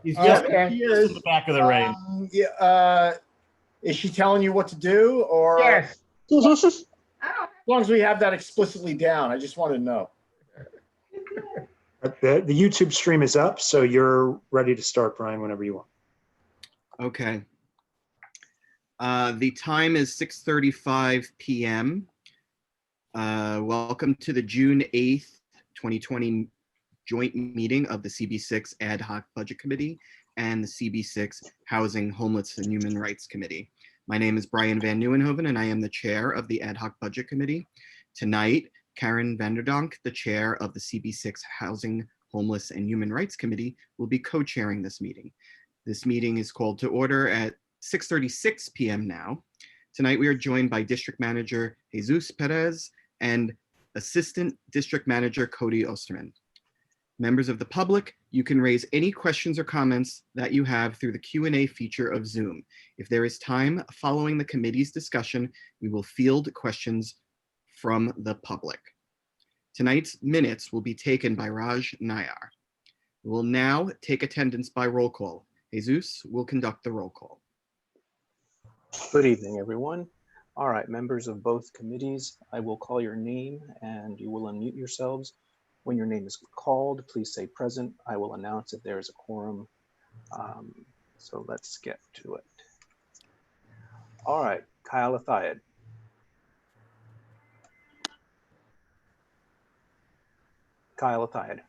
He's Yeah, just, he just is. in the back of the rain. Yeah, is she telling you what to do, or Yes. as long as we have that explicitly down? I just want to know. The YouTube stream is up, so you're ready to start, Brian, whenever you want. Okay. The time is 6:35 p.m. Welcome to the June 8th, 2020 joint meeting of the CB6 Ad Hoc Budget Committee and the CB6 Housing, Homeless, and Human Rights Committee. My name is Brian Van Nieuwenhoven, and I am the chair of the Ad Hoc Budget Committee. Tonight, Karen Vanderdonk, the chair of the CB6 Housing, Homeless, and Human Rights Committee, will be co-chairing this meeting. This meeting is called to order at 6:36 p.m. now. Tonight, we are joined by District Manager Jesus Perez and Assistant District Manager Cody Osterman. Members of the public, you can raise any questions or comments that you have through the Q&A feature of Zoom. If there is time following the committee's discussion, we will field questions from the public. Tonight's minutes will be taken by Raj Nayar. We will now take attendance by roll call. Jesus will conduct the roll call. Good evening, everyone. All right, members of both committees, I will call your name and you will unmute yourselves. When your name is called, please say present. I will announce if there is a quorum. So let's get to it. All right, Kyle Athiad. Kyle Athiad.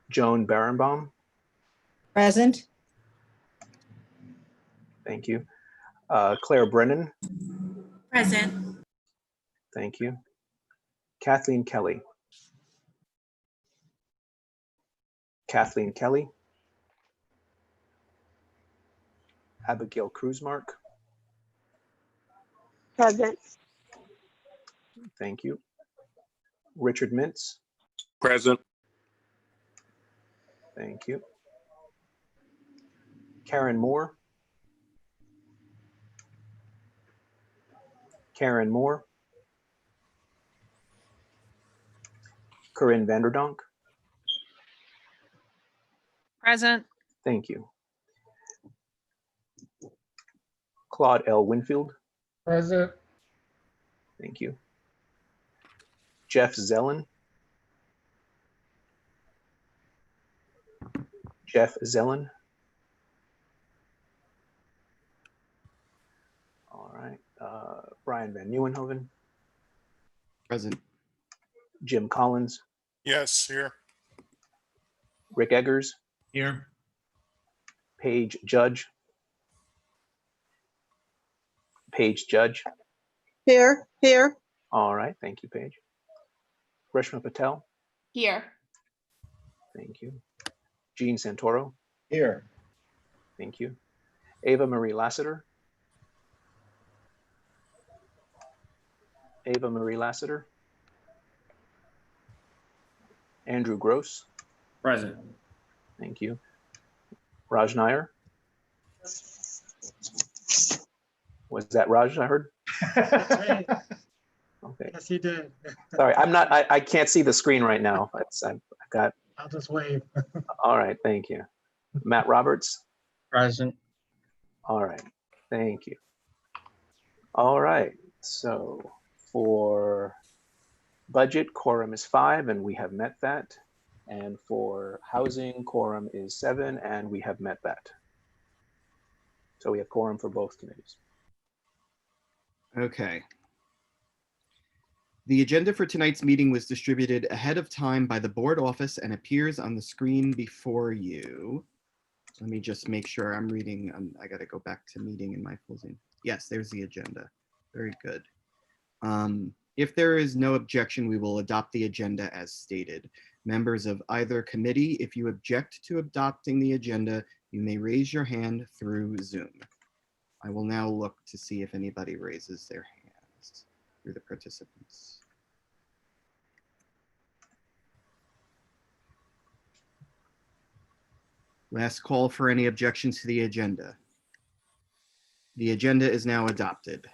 Joan Berenbaum. Present. Thank you. Claire Brennan. Present. Thank you. Kathleen Kelly. Kathleen Kelly. Abigail Kruzmark. Present. Thank you. Richard Mintz. Present. Thank you. Karen Moore. Karen Moore. Corinne Vanderdonk. Present. Thank you. Claude L. Winfield. Present. Thank you. Jeff Zellen. Jeff Zellen. All right. Brian Van Nieuwenhoven. Present. Jim Collins. Yes, here. Rick Eggers. Here. Paige Judge. Paige Judge. Here. All right. Thank you, Paige. Reshma Patel. Here. Thank you. Jean Santoro. Here. Thank you. Ava Marie Lassiter. Ava Marie Lassiter. Andrew Gross. Present. Thank you. Raj Nair. Was that Raj I heard? Okay. Yes, he did. Sorry, I can't see the screen right now. I've got, I'll just wave. all right, thank you. Matt Roberts. Present. All right, thank you. All right, so for budget, quorum is 5 and we have met that. And for housing, quorum is 7 and we have met that. So we have quorum for both committees. Okay. The agenda for tonight's meeting was distributed ahead of time by the board office and appears on the screen before you. Let me just make sure I'm reading. I got to go back to meeting in my full Zoom. Yes, there's the agenda. Very good. If there is no objection, we will adopt the agenda as stated. Members of either committee, if you object to adopting the agenda, you may raise your hand through Zoom. I will now look to see if anybody raises their hands through the participants. Last call for any objections to the agenda. The agenda is now adopted.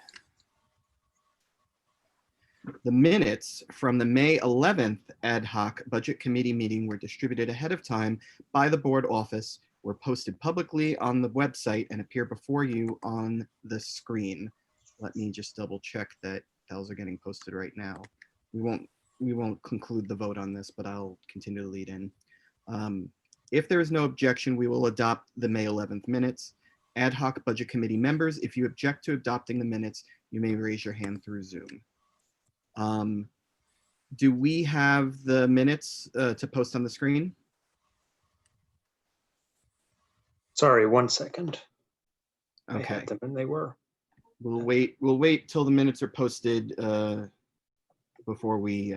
The minutes from the May 11th ad hoc budget committee meeting were distributed ahead of time by the board office, were posted publicly on the website, and appear before you on the screen. Let me just double check that those are getting posted right now. We won't conclude the vote on this, but I'll continue to lead in. If there is no objection, we will adopt the May 11th minutes. Ad hoc budget committee members, if you object to adopting the minutes, you may raise your hand through Zoom. Do we have the minutes to post on the screen? Sorry, 1 second. I Okay, had them and they were. we'll wait till the minutes are posted before we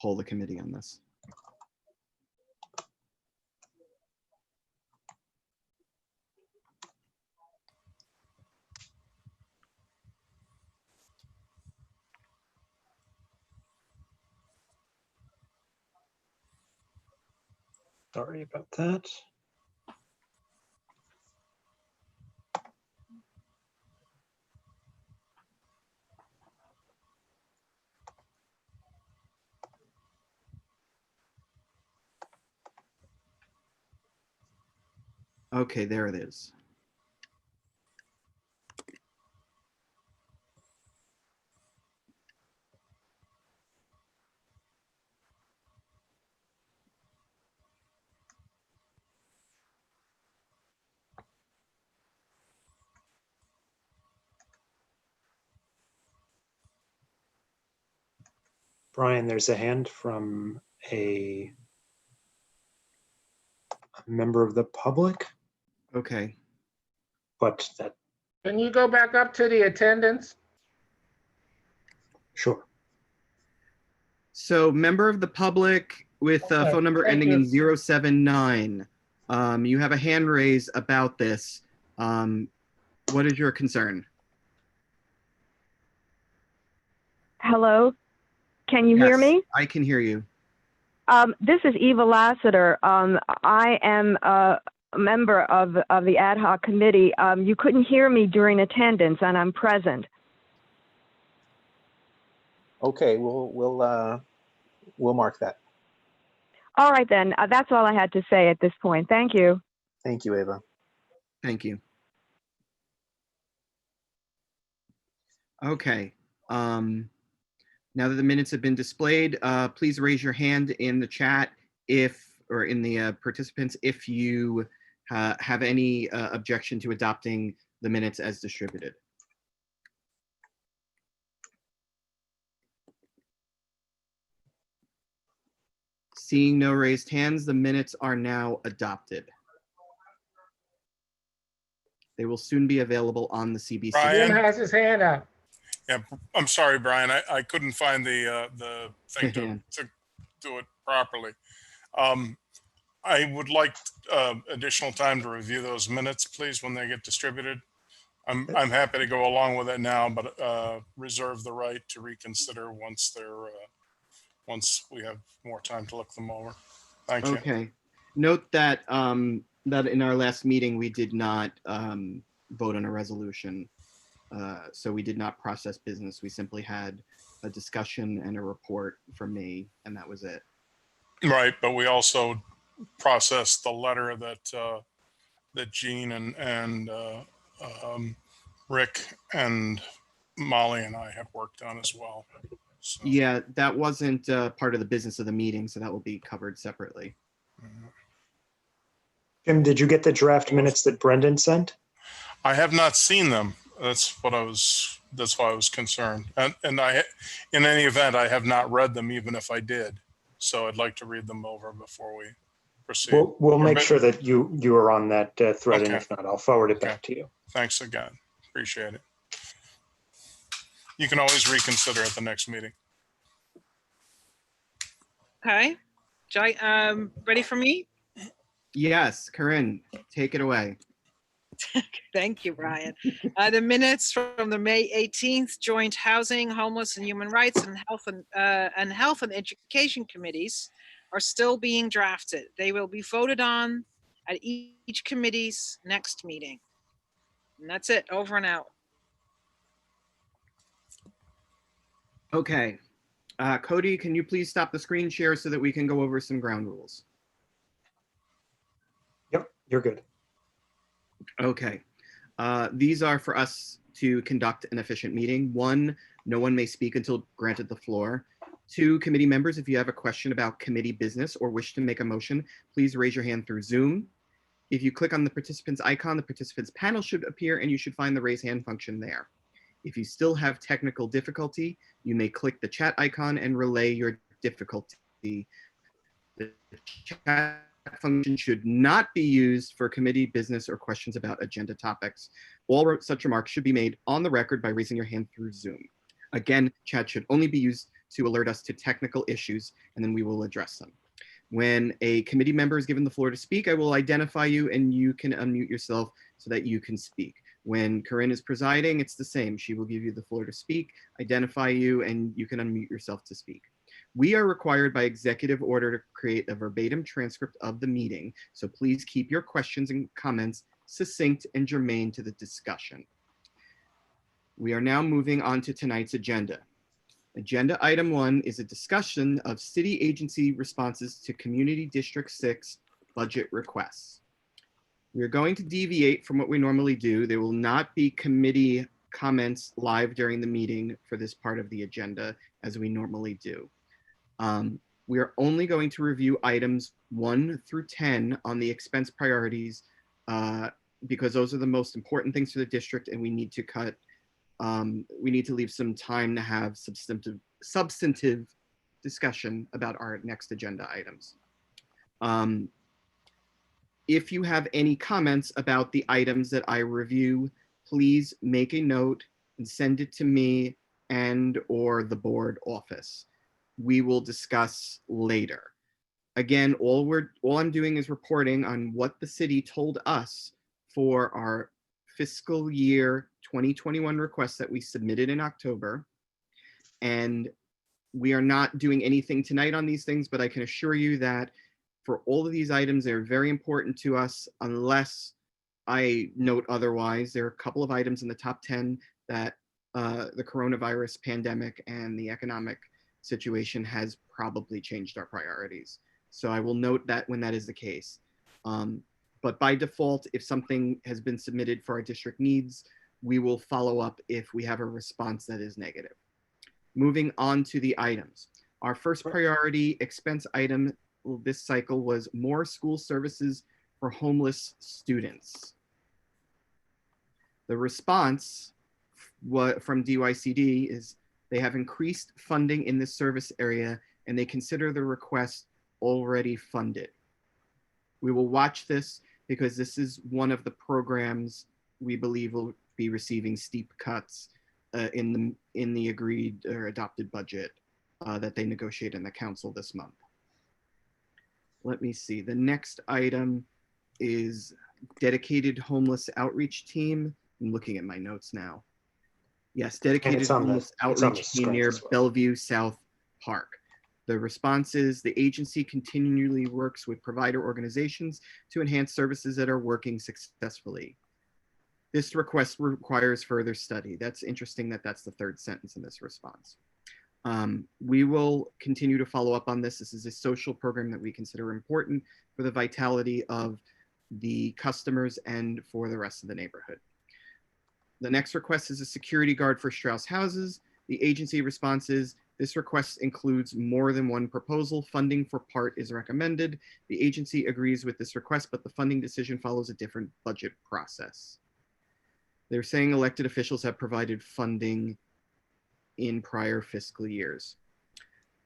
poll the committee on this. Sorry about that. Okay, there it is. Brian, there's a hand from a member of the public, Okay, but that, Can you go back up to the attendance? sure. so member of the public with Okay, phone number thank ending in you. 079. You have a hand raised about this. What is your concern? Hello, can you hear Yes, me? I can hear you. This is Eva Lassiter. I am a member of the ad hoc committee. You couldn't hear me during attendance, and I'm present. Okay, we'll mark that. All right, then. That's all I had to say at this point. Thank you. Thank you, Ava. Thank you. Okay. Now that the minutes have been displayed, please raise your hand in the chat or in the participants if you have any objection to adopting the minutes as distributed. Seeing no raised hands, the minutes are now adopted. They will soon be available on the CBC. Brian? Jim has his hand up. Yeah, I'm sorry, Brian. I couldn't find the thing to do it properly. I would like additional time to review those minutes, please, when they get distributed. I'm happy to go along with it now, but reserve the right to reconsider once once we have more time to look them over. Thank you. Okay. Note that that in our last meeting, we did not vote on a resolution. So we did not process business. We simply had a discussion and a report from me, and that was it. Right, but we also processed the letter that that Gene and Rick and Molly and I have worked on as well. So, Yeah, that wasn't part of the business of the meeting, so that will be covered separately. Jim, did you get the draft minutes that Brendan sent? I have not seen them. That's why I was concerned. And in any event, I have not read them, even if I did. So I'd like to read them over before we proceed. We'll make sure that you are on that thread, and Okay. if not, I'll forward it Okay. back to you. Thanks again. Appreciate it. You can always reconsider at the next meeting. Okay, ready for me? Yes, Corinne, take it away. Thank you, Brian. The minutes from the May 18th Joint Housing, Homeless and Human Rights and Health and Education Committees are still being drafted. They will be voted on at each committee's next meeting. And that's it, over and out. Okay. Cody, can you please stop the screen share so that we can go over some ground rules? Yep, you're good. Okay. These are for us to conduct an efficient meeting. 1, no one may speak until granted the floor. 2, committee members, if you have a question about committee business or wish to make a motion, please raise your hand through Zoom. If you click on the participants icon, the participants panel should appear and you should find the raise hand function there. If you still have technical difficulty, you may click the chat icon and relay your difficulty. The chat function should not be used for committee business or questions about agenda topics. All such remarks should be made on the record by raising your hand through Zoom. Again, chat should only be used to alert us to technical issues, and then we will address them. When a committee member is given the floor to speak, I will identify you and you can unmute yourself so that you can speak. When Corinne is presiding, it's the same. She will give you the floor to speak, identify you, and you can unmute yourself to speak. We are required by executive order to create a verbatim transcript of the meeting, so please keep your questions and comments succinct and germane to the discussion. We are now moving on to tonight's agenda. Agenda item 1 is a discussion of city agency responses to Community District 6 budget requests. We are going to deviate from what we normally do. There will not be committee comments live during the meeting for this part of the agenda as we normally do. We are only going to review items 1 through 10 on the expense priorities because those are the most important things for the district and we need to leave some time to have substantive discussion about our next agenda items. If you have any comments about the items that I review, please make a note and send it to me and or the board office. We will discuss later. Again, all I'm doing is reporting on what the city told us for our fiscal year 2021 requests that we submitted in October. And we are not doing anything tonight on these things, but I can assure you that for all of these items, they're very important to us unless I note otherwise. There are a couple of items in the top 10 that the coronavirus pandemic and the economic situation has probably changed our priorities. So I will note that when that is the case. But by default, if something has been submitted for our district needs, we will follow up if we have a response that is negative. Moving on to the items. Our first priority expense item this cycle was more school services for homeless students. The response from DYCD is they have increased funding in this service area and they consider the request already funded. We will watch this because this is one of the programs we believe will be receiving steep cuts in the agreed or adopted budget that they negotiate in the council this month. Let me see. The next item is dedicated homeless outreach team. I'm looking at my notes now. Yes, dedicated homeless outreach team near Bellevue South Park. The response is the agency continually works with provider organizations to enhance services that are working successfully. This request requires further study. That's interesting that that's the third sentence in this response. We will continue to follow up on this. This is a social program that we consider important for the vitality of the customers and for the rest of the neighborhood. The next request is a security guard for Strauss houses. The agency response is this request includes more than one proposal. Funding for part is recommended. The agency agrees with this request, but the funding decision follows a different budget process. They're saying elected officials have provided funding in prior fiscal years.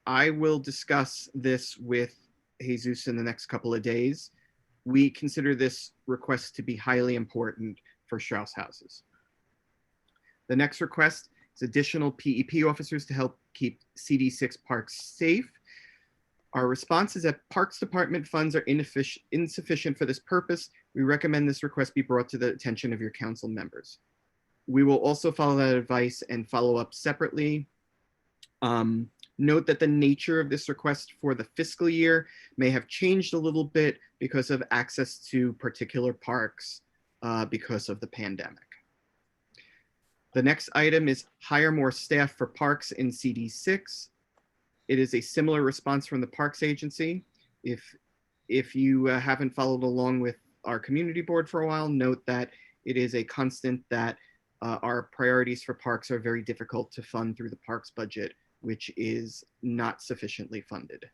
I will discuss this with Jesus in the next couple of days. We consider this request to be highly important for Strauss houses. The next request is additional PEP officers to help keep CD6 parks safe. Our response is that Parks Department funds are insufficient for this purpose. We recommend this request be brought to the attention of your council members. We will also follow that advice and follow up separately. Note that the nature of this request for the fiscal year may have changed a little bit because of access to particular parks because of the pandemic. The next item is hire more staff for parks in CD6. It is a similar response from the Parks Agency. If you haven't followed along with our community board for a while, note that it is a constant that our priorities for parks are very difficult to fund through the parks budget, which is not sufficiently funded.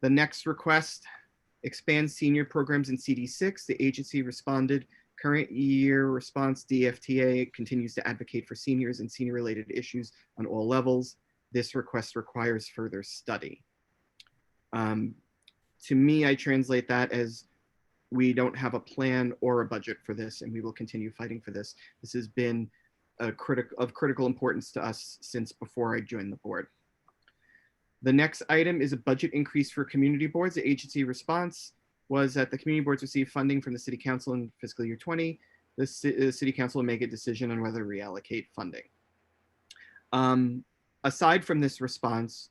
The next request, expand senior programs in CD6. The agency responded. Current year response, DFTA continues to advocate for seniors and senior related issues on all levels. This request requires further study. To me, I translate that as we don't have a plan or a budget for this, and we will continue fighting for this. This has been of critical importance to us since before I joined the board. The next item is a budget increase for community boards. The agency response was that the community boards receive funding from the city council in fiscal year 20. The city council will make a decision on whether to reallocate funding. Aside from this response,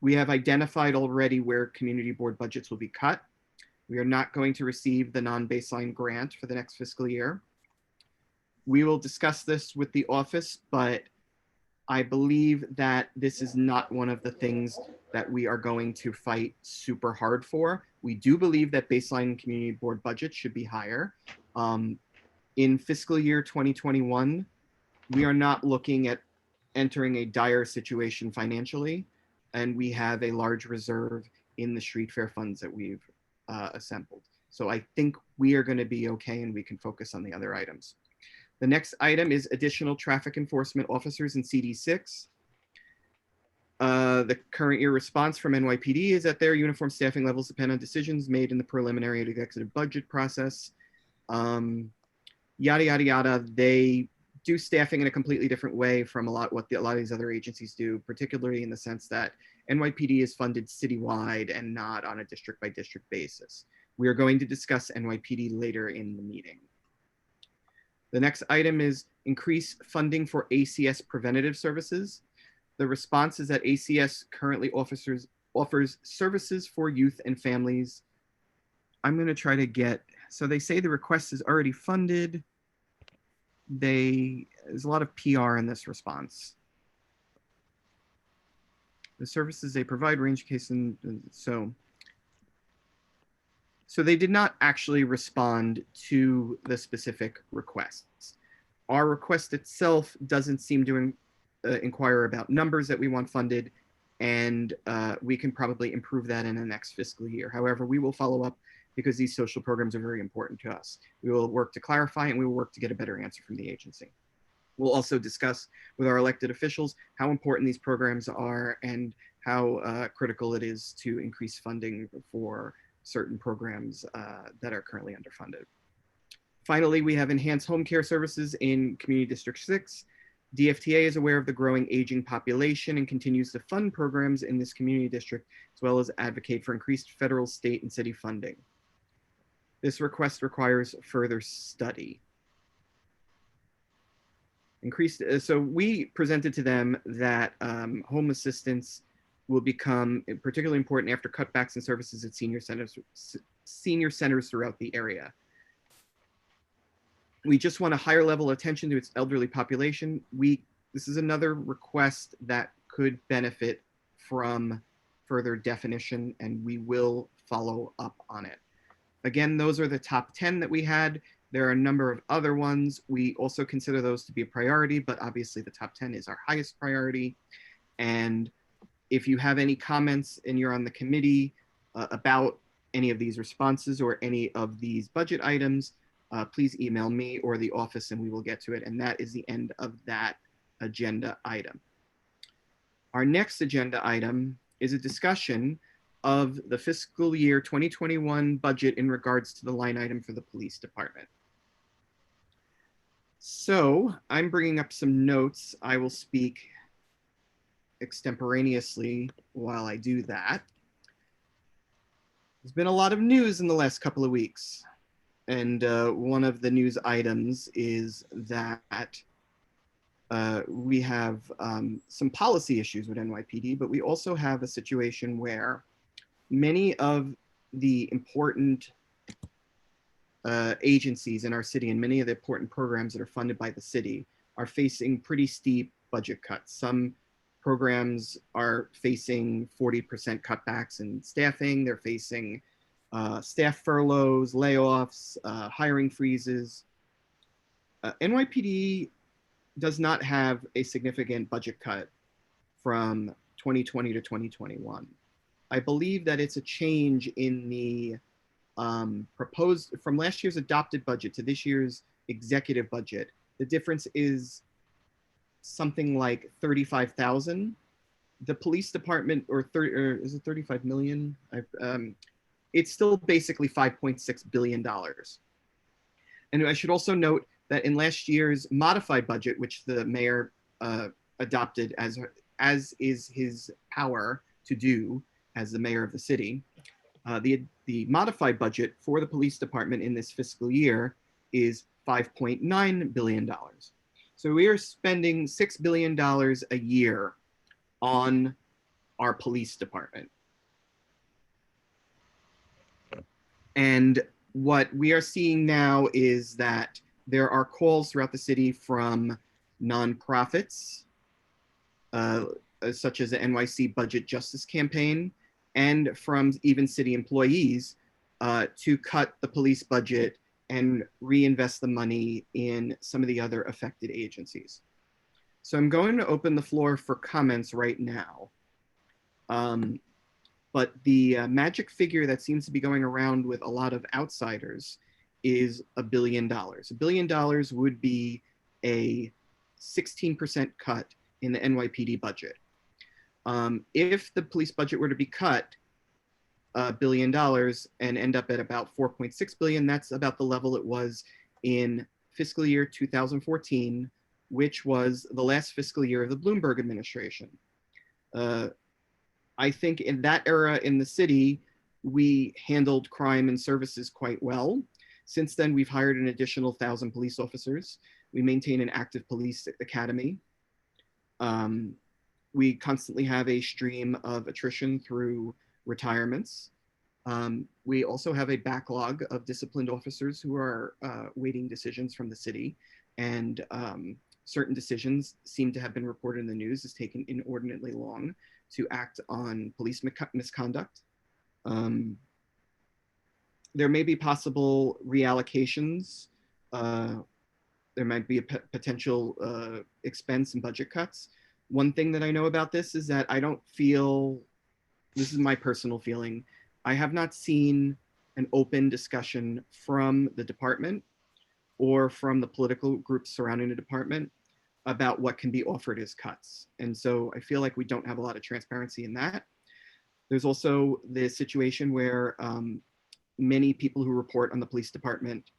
we have identified already where community board budgets will be cut. We are not going to receive the non-baseline grant for the next fiscal year. We will discuss this with the office, but I believe that this is not one of the things that we are going to fight super hard for. We do believe that baseline community board budget should be higher. In fiscal year 2021, we are not looking at entering a dire situation financially, and we have a large reserve in the street fair funds that we've assembled. So I think we are going to be okay, and we can focus on the other items. The next item is additional traffic enforcement officers in CD6. The current year response from NYPD is that their uniform staffing levels depend on decisions made in the preliminary executive budget process. Yada, yada, yada. They do staffing in a completely different way from a lot of these other agencies do, particularly in the sense that NYPD is funded citywide and not on a district by district basis. We are going to discuss NYPD later in the meeting. The next item is increase funding for ACS preventative services. The response is that ACS currently offers services for youth and families. I'm going to try to get, so they say the request is already funded. There's a lot of PR in this response. The services they provide range case, and so they did not actually respond to the specific requests. Our request itself doesn't seem to inquire about numbers that we want funded, and we can probably improve that in the next fiscal year. However, we will follow up because these social programs are very important to us. We will work to clarify, and we will work to get a better answer from the agency. We'll also discuss with our elected officials how important these programs are and how critical it is to increase funding for certain programs that are currently underfunded. Finally, we have enhanced home care services in Community District 6. DFTA is aware of the growing aging population and continues to fund programs in this community district, as well as advocate for increased federal, state, and city funding. This request requires further study. So we presented to them that home assistance will become particularly important after cutbacks in services at senior centers throughout the area. We just want a higher level of attention to its elderly population. This is another request that could benefit from further definition, and we will follow up on it. Again, those are the top 10 that we had. There are a number of other ones. We also consider those to be a priority, but obviously the top 10 is our highest priority. And if you have any comments and you're on the committee about any of these responses or any of these budget items, please email me or the office and we will get to it. And that is the end of that agenda item. Our next agenda item is a discussion of the fiscal year 2021 budget in regards to the line item for the police department. So I'm bringing up some notes. I will speak extemporaneously while I do that. There's been a lot of news in the last couple of weeks. And one of the news items is that we have some policy issues with NYPD, but we also have a situation where many of the important agencies in our city and many of the important programs that are funded by the city are facing pretty steep budget cuts. Some programs are facing 40% cutbacks in staffing. They're facing staff furloughs, layoffs, hiring freezes. NYPD does not have a significant budget cut from 2020 to 2021. I believe that it's a change in the proposed, from last year's adopted budget to this year's executive budget. The difference is something like 35,000. The police department, or is it 35 million? It's still basically $5.6 billion. And I should also note that in last year's modified budget, which the mayor adopted as is his power to do as the mayor of the city, the modified budget for the police department in this fiscal year is $5.9 billion. So we are spending $6 billion a year on our police department. And what we are seeing now is that there are calls throughout the city from nonprofits, such as the NYC Budget Justice Campaign, and from even city employees to cut the police budget and reinvest the money in some of the other affected agencies. So I'm going to open the floor for comments right now. But the magic figure that seems to be going around with a lot of outsiders is $1 billion. $1 billion would be a 16% cut in the NYPD budget. If the police budget were to be cut $1 billion and end up at about 4.6 billion, that's about the level it was in fiscal year 2014, which was the last fiscal year of the Bloomberg administration. I think in that era in the city, we handled crime and services quite well. Since then, we've hired an additional 1,000 police officers. We maintain an active police academy. We constantly have a stream of attrition through retirements. We also have a backlog of disciplined officers who are waiting decisions from the city, and certain decisions seem to have been reported in the news as taking inordinately long to act on police misconduct. There may be possible reallocations. There might be a potential expense and budget cuts. One thing that I know about this is that I don't feel, this is my personal feeling, I have not seen an open discussion from the department or from the political groups surrounding the department about what can be offered as cuts. And so I feel like we don't have a lot of transparency in that. There's also the situation where many people who report on the police department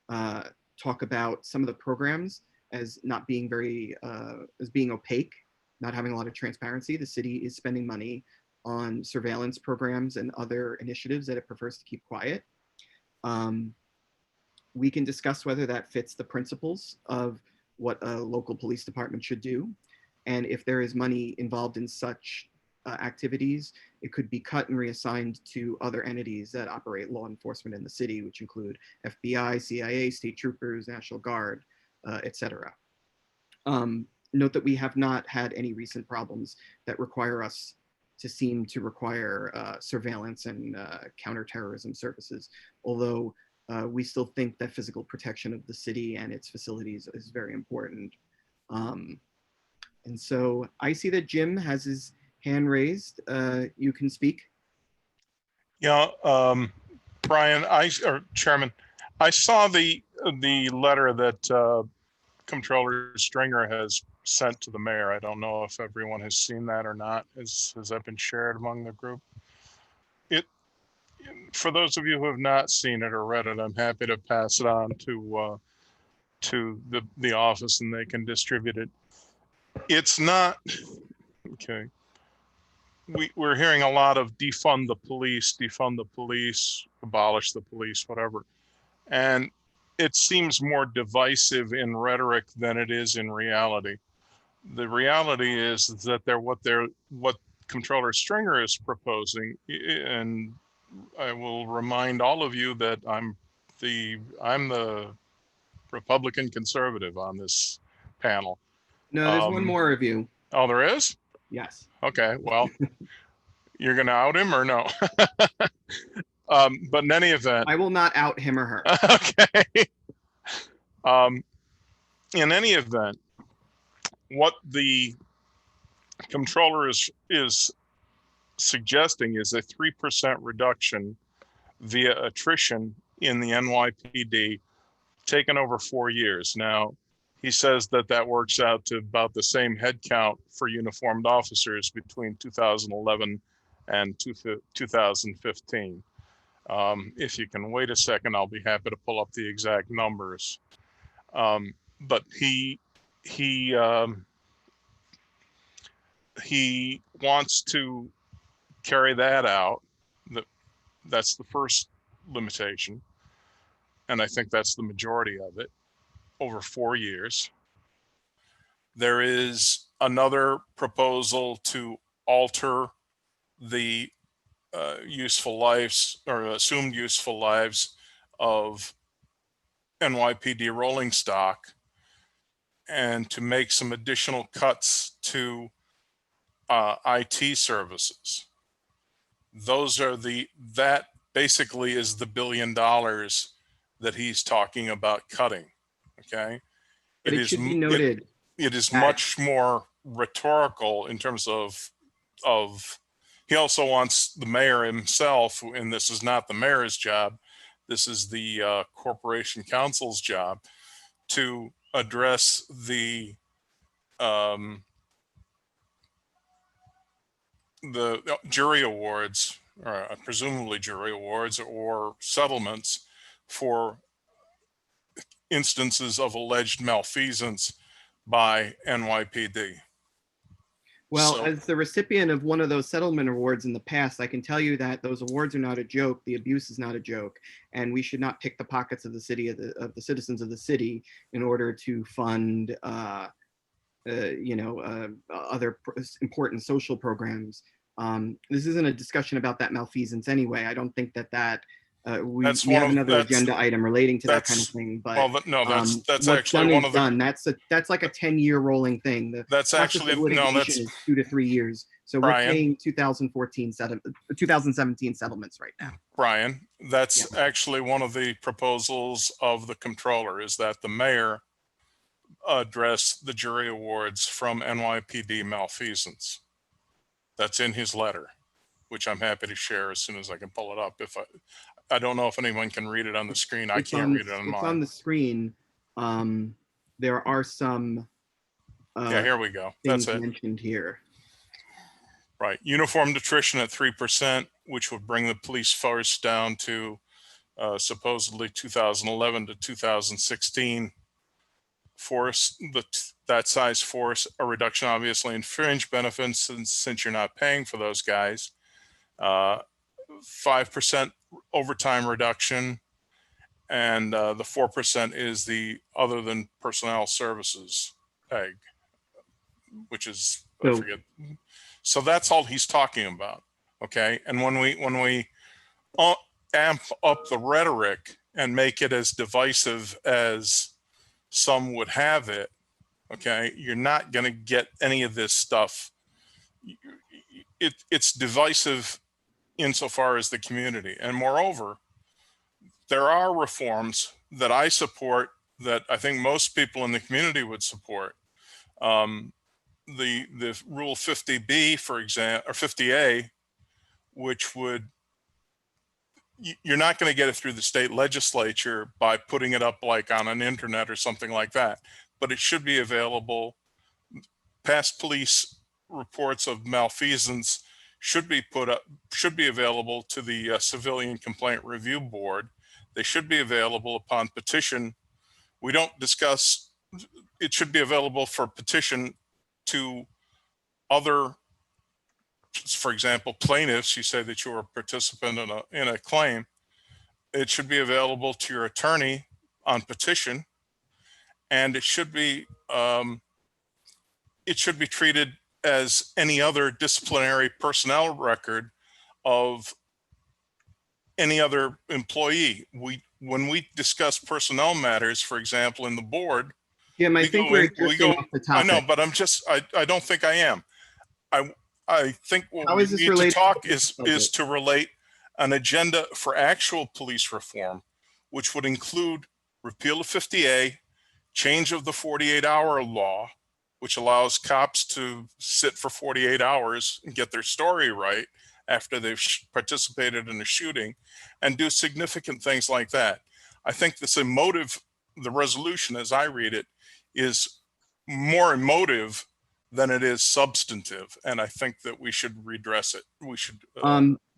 talk about some of the programs as not being very, as being opaque, not having a lot of transparency. The city is spending money on surveillance programs and other initiatives that it prefers to keep quiet. We can discuss whether that fits the principles of what a local police department should do. And if there is money involved in such activities, it could be cut and reassigned to other entities that operate law enforcement in the city, which include FBI, CIA, state troopers, National Guard, etc. Note that we have not had any recent problems that require us to seem to require surveillance and counterterrorism services, although we still think that physical protection of the city and its facilities is very important. And so I see that Jim has his hand raised. You can speak. Yeah, Brian, or Chairman, I saw the letter that Comptroller Stringer has sent to the mayor. I don't know if everyone has seen that or not. Has that been shared among the group? For those of you who have not seen it or read it, I'm happy to pass it on to the office and they can distribute it. It's not, okay. We're hearing a lot of defund the police, abolish the police, whatever. And it seems more divisive in rhetoric than it is in reality. The reality is that what Comptroller Stringer is proposing, and I will remind all of you that I'm the Republican conservative on this panel. No, there's one more of you. Oh, there is? Yes. Okay, well, you're gonna out him or no? But in any event, I will not out him or her. okay. In any event, what the controller is suggesting is a 3% reduction via attrition in the NYPD taken over 4 years. Now, he says that that works out to about the same headcount for uniformed officers between 2011 and 2015. If you can wait a second, I'll be happy to pull up the exact numbers. But he wants to carry that out. That's the first limitation. And I think that's the majority of it, over 4 years. There is another proposal to alter the useful lives or assumed useful lives of NYPD rolling stock and to make some additional cuts to IT services. Those are that basically is the $1 billion that he's talking about cutting. Okay. But it should be noted. It is much more rhetorical in terms of he also wants the mayor himself, and this is not the mayor's job. This is the corporation council's job to address the jury awards, or presumably jury awards or settlements for instances of alleged malfeasance by NYPD. Well, So- as the recipient of one of those settlement awards in the past, I can tell you that those awards are not a joke. The abuse is not a joke, and we should not pick the pockets of the city of the citizens of the city in order to fund, other important social programs. This isn't a discussion about that malfeasance anyway. I don't think that we have another agenda item relating to that kind of thing. But that's actually one of the done. That's like a 10-year rolling thing. That's actually is 2 to 3 years. So Brian, we're paying 2017 settlements right now. Brian, that's actually one of the proposals of the controller, is that the mayor address the jury awards from NYPD malfeasance. That's in his letter, which I'm happy to share as soon as I can pull it up. I don't know if anyone can read it on the screen. I can't read it on mine. It's on the screen. There are some here we go. things That's it. mentioned here. Right. Uniformed attrition at 3%, which would bring the police force down to supposedly 2011 to 2016 force, that size force. A reduction obviously in fringe benefits since you're not paying for those guys. 5% overtime reduction, and the 4% is the other than personnel services peg, which is I forget. So that's all he's talking about. Okay, and when we amp up the rhetoric and make it as divisive as some would have it, okay, you're not going to get any of this stuff. It's divisive insofar as the community. And moreover, there are reforms that I support that I think most people in the community would support. The Rule 50B, for example, or 50A, which would, you're not going to get it through the state legislature by putting it up like on an internet or something like that, but it should be available. Past police reports of malfeasance should be available to the Civilian Complaint Review Board. They should be available upon petition. We don't discuss, it should be available for petition to other, for example, plaintiffs. You say that you're a participant in a claim. It should be available to your attorney on petition, and it should be treated as any other disciplinary personnel record of any other employee. When we discuss personnel matters, for example, in the board, Jim, I think we're drifting off the topic. I know, but I don't think I am. I think what How we is this need to related talk to the is budget? to relate an agenda for actual police reform, which would include repeal of 50A, change of the 48-hour law, which allows cops to sit for 48 hours and get their story right after they've participated in a shooting, and do significant things like that. I think this emotive, the resolution as I read it, is more emotive than it is substantive, and I think that we should redress it. We should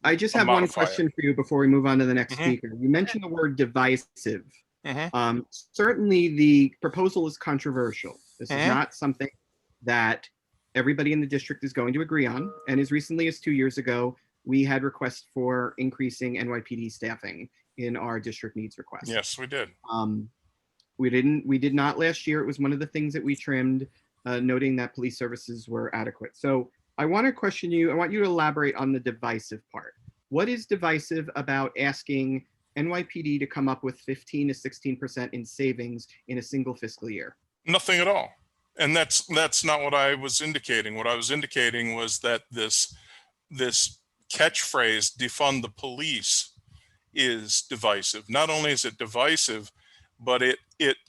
I just have one modify it. question for you before we move on to the next Mhm. speaker. You mentioned the word divisive. Mhm. Certainly the proposal is controversial. This is Mhm. not something that everybody in the district is going to agree on. And as recently as 2 years ago, we had requests for increasing NYPD staffing in our district needs request. Yes, we did. We did not last year. It was one of the things that we trimmed, noting that police services were adequate. So I want to question you. I want you to elaborate on the divisive part. What is divisive about asking NYPD to come up with 15 to 16% in savings in a single fiscal year? Nothing at all. And that's not what I was indicating. What I was indicating was that this catchphrase, defund the police, is divisive. Not only is it divisive, but it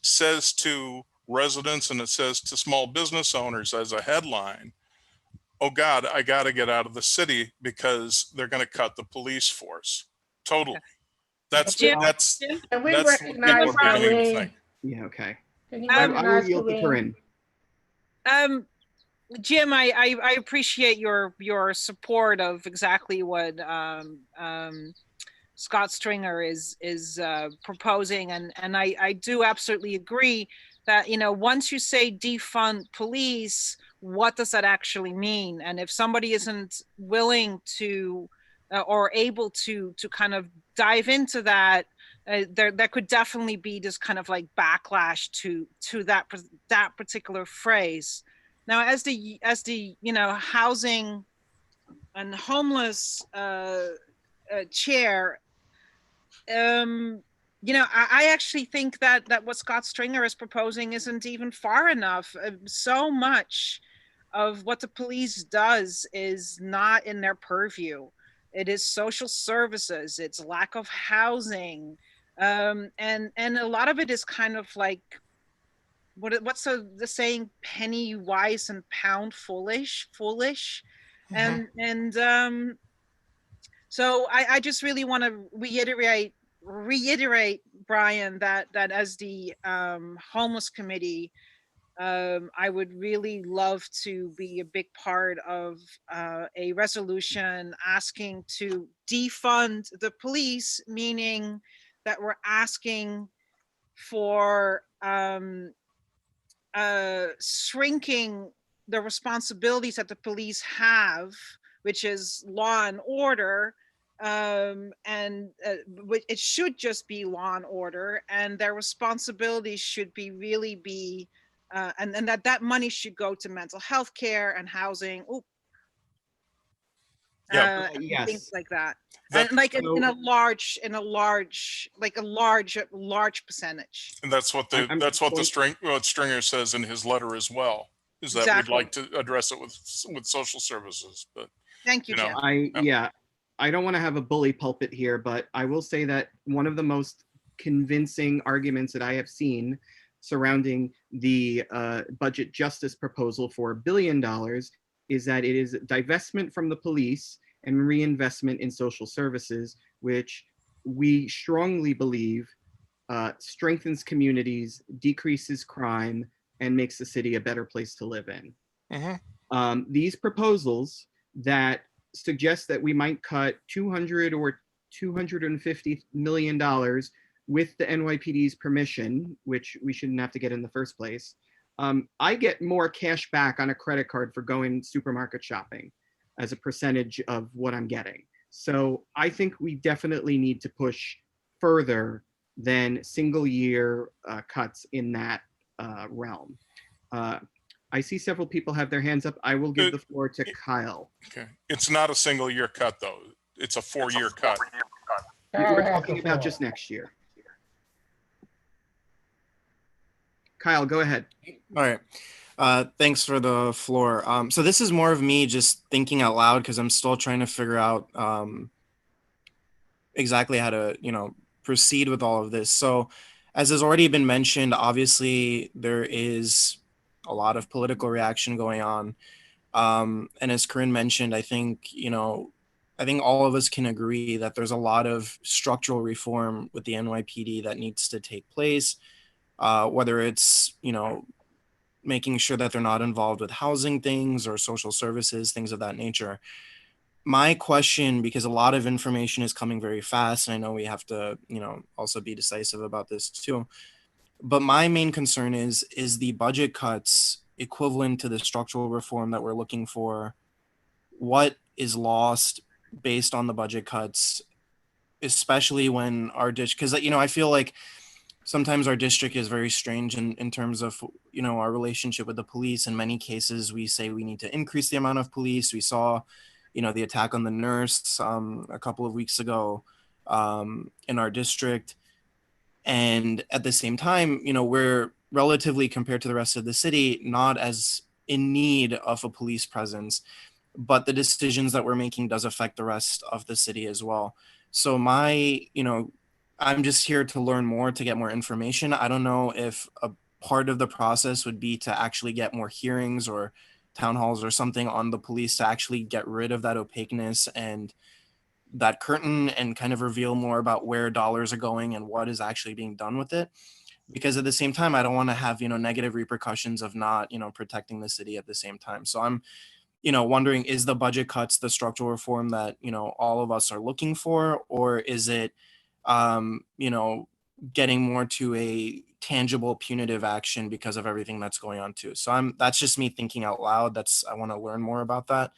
says to residents and it says to small business owners as a headline, oh God, I got to get out of the city because they're going to cut the police force. Totally. That's Jim, that's Can we that's what recognize people are beginning to Corinne? think. Yeah, okay. Can you I will recognize yield to Corinne? Corinne. Jim, I appreciate your support of exactly what Scott Stringer is proposing, and I do absolutely agree that, you know, once you say defund police, what does that actually mean? And if somebody isn't willing to or able to kind of dive into that, there could definitely be this kind of like backlash to that particular phrase. Now, as the you know, housing and homeless chair, you know, I actually think that what Scott Stringer is proposing isn't even far enough. So much of what the police does is not in their purview. It is social services, it's lack of housing, and a lot of it is kind of like, what's the saying, penny wise and pound foolish. And so I just really want to reiterate, Brian, that as the homeless committee, I would really love to be a big part of a resolution asking to defund the police, meaning that we're asking for shrinking the responsibilities that the police have, which is law and order, and it should just be law and order, and their responsibilities should be really be and that money should go to mental health care and housing. Yeah. Yes. Things like that. That- And like So- in a large percentage. And that's what I'm what Stringer says in his letter as well, is that Exactly. we'd like to address it with social services. But Thank you, you know, Jim. I don't want to have a bully pulpit here, but I will say that one of the most convincing arguments that I have seen surrounding the budget justice proposal for $1 billion is that it is divestment from the police and reinvestment in social services, which we strongly believe strengthens communities, decreases crime, and makes the city a better place to live in. These proposals that suggest that we might cut $200 or $250 million with the NYPD's permission, which we shouldn't have to get in the first place, I get more cash back on a credit card for going supermarket shopping as a percentage of what I'm getting. So I think we definitely need to push further than single year cuts in that realm. I see several people have their hands up. I will give the floor to Kyle. okay, it's not a single year cut though. It's a 4-year cut. We're talking about just next year. Kyle, go ahead. All right. Thanks for the floor. So this is more of me just thinking out loud because I'm still trying to figure out exactly how to, proceed with all of this. So, as has already been mentioned, obviously there is a lot of political reaction going on. And as Corinne mentioned, I think all of us can agree that there's a lot of structural reform with the NYPD that needs to take place, whether it's, making sure that they're not involved with housing things or social services, things of that nature. My question, because a lot of information is coming very fast, and I know we have to, also be decisive about this too. But my main concern is the budget cuts equivalent to the structural reform that we're looking for? What is lost based on the budget cuts, especially when our dish, because I feel like sometimes our district is very strange in terms of our relationship with the police. In many cases we say we need to increase the amount of police. We saw the attack on the nurse a couple of weeks ago in our district, and at the same time we're relatively, compared to the rest of the city, not as in need of a police presence, but the decisions that we're making does affect the rest of the city as well. So I'm just here to learn more, to get more information. I don't know if a part of the process would be to actually get more hearings or town halls or something on the police to actually get rid of that opaqueness and that curtain and kind of reveal more about where dollars are going and what is actually being done with it. Because at the same time, I don't want to have, negative repercussions of not, protecting the city at the same time. So I'm, wondering, is the budget cuts the structural reform that, all of us are looking for, or is it, getting more to a tangible punitive action because of everything that's going on too? So that's just me thinking out loud. I want to learn more about that.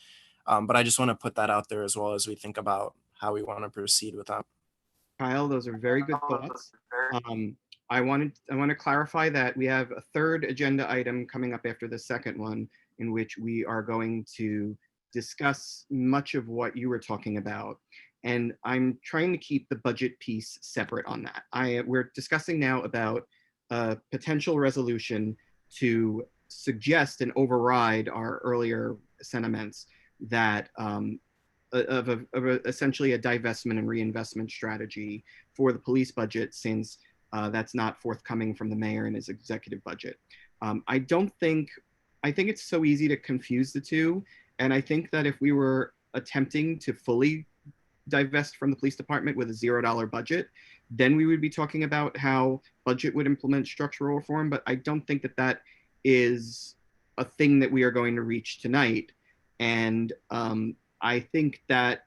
But I just want to put that out there as well as we think about how we want to proceed with that. Kyle, those are very good thoughts. I want to clarify that we have a third agenda item coming up after the second one, in which we are going to discuss much of what you were talking about. And I'm trying to keep the budget piece separate on that. We're discussing now about a potential resolution to suggest and override our earlier sentiments that essentially a divestment and reinvestment strategy for the police budget, since that's not forthcoming from the mayor in his executive budget. I think it's so easy to confuse the two. And I think that if we were attempting to fully divest from the police department with a $0 budget, then we would be talking about how budget would implement structural reform. But I don't think that that is a thing that we are going to reach tonight. And I think that,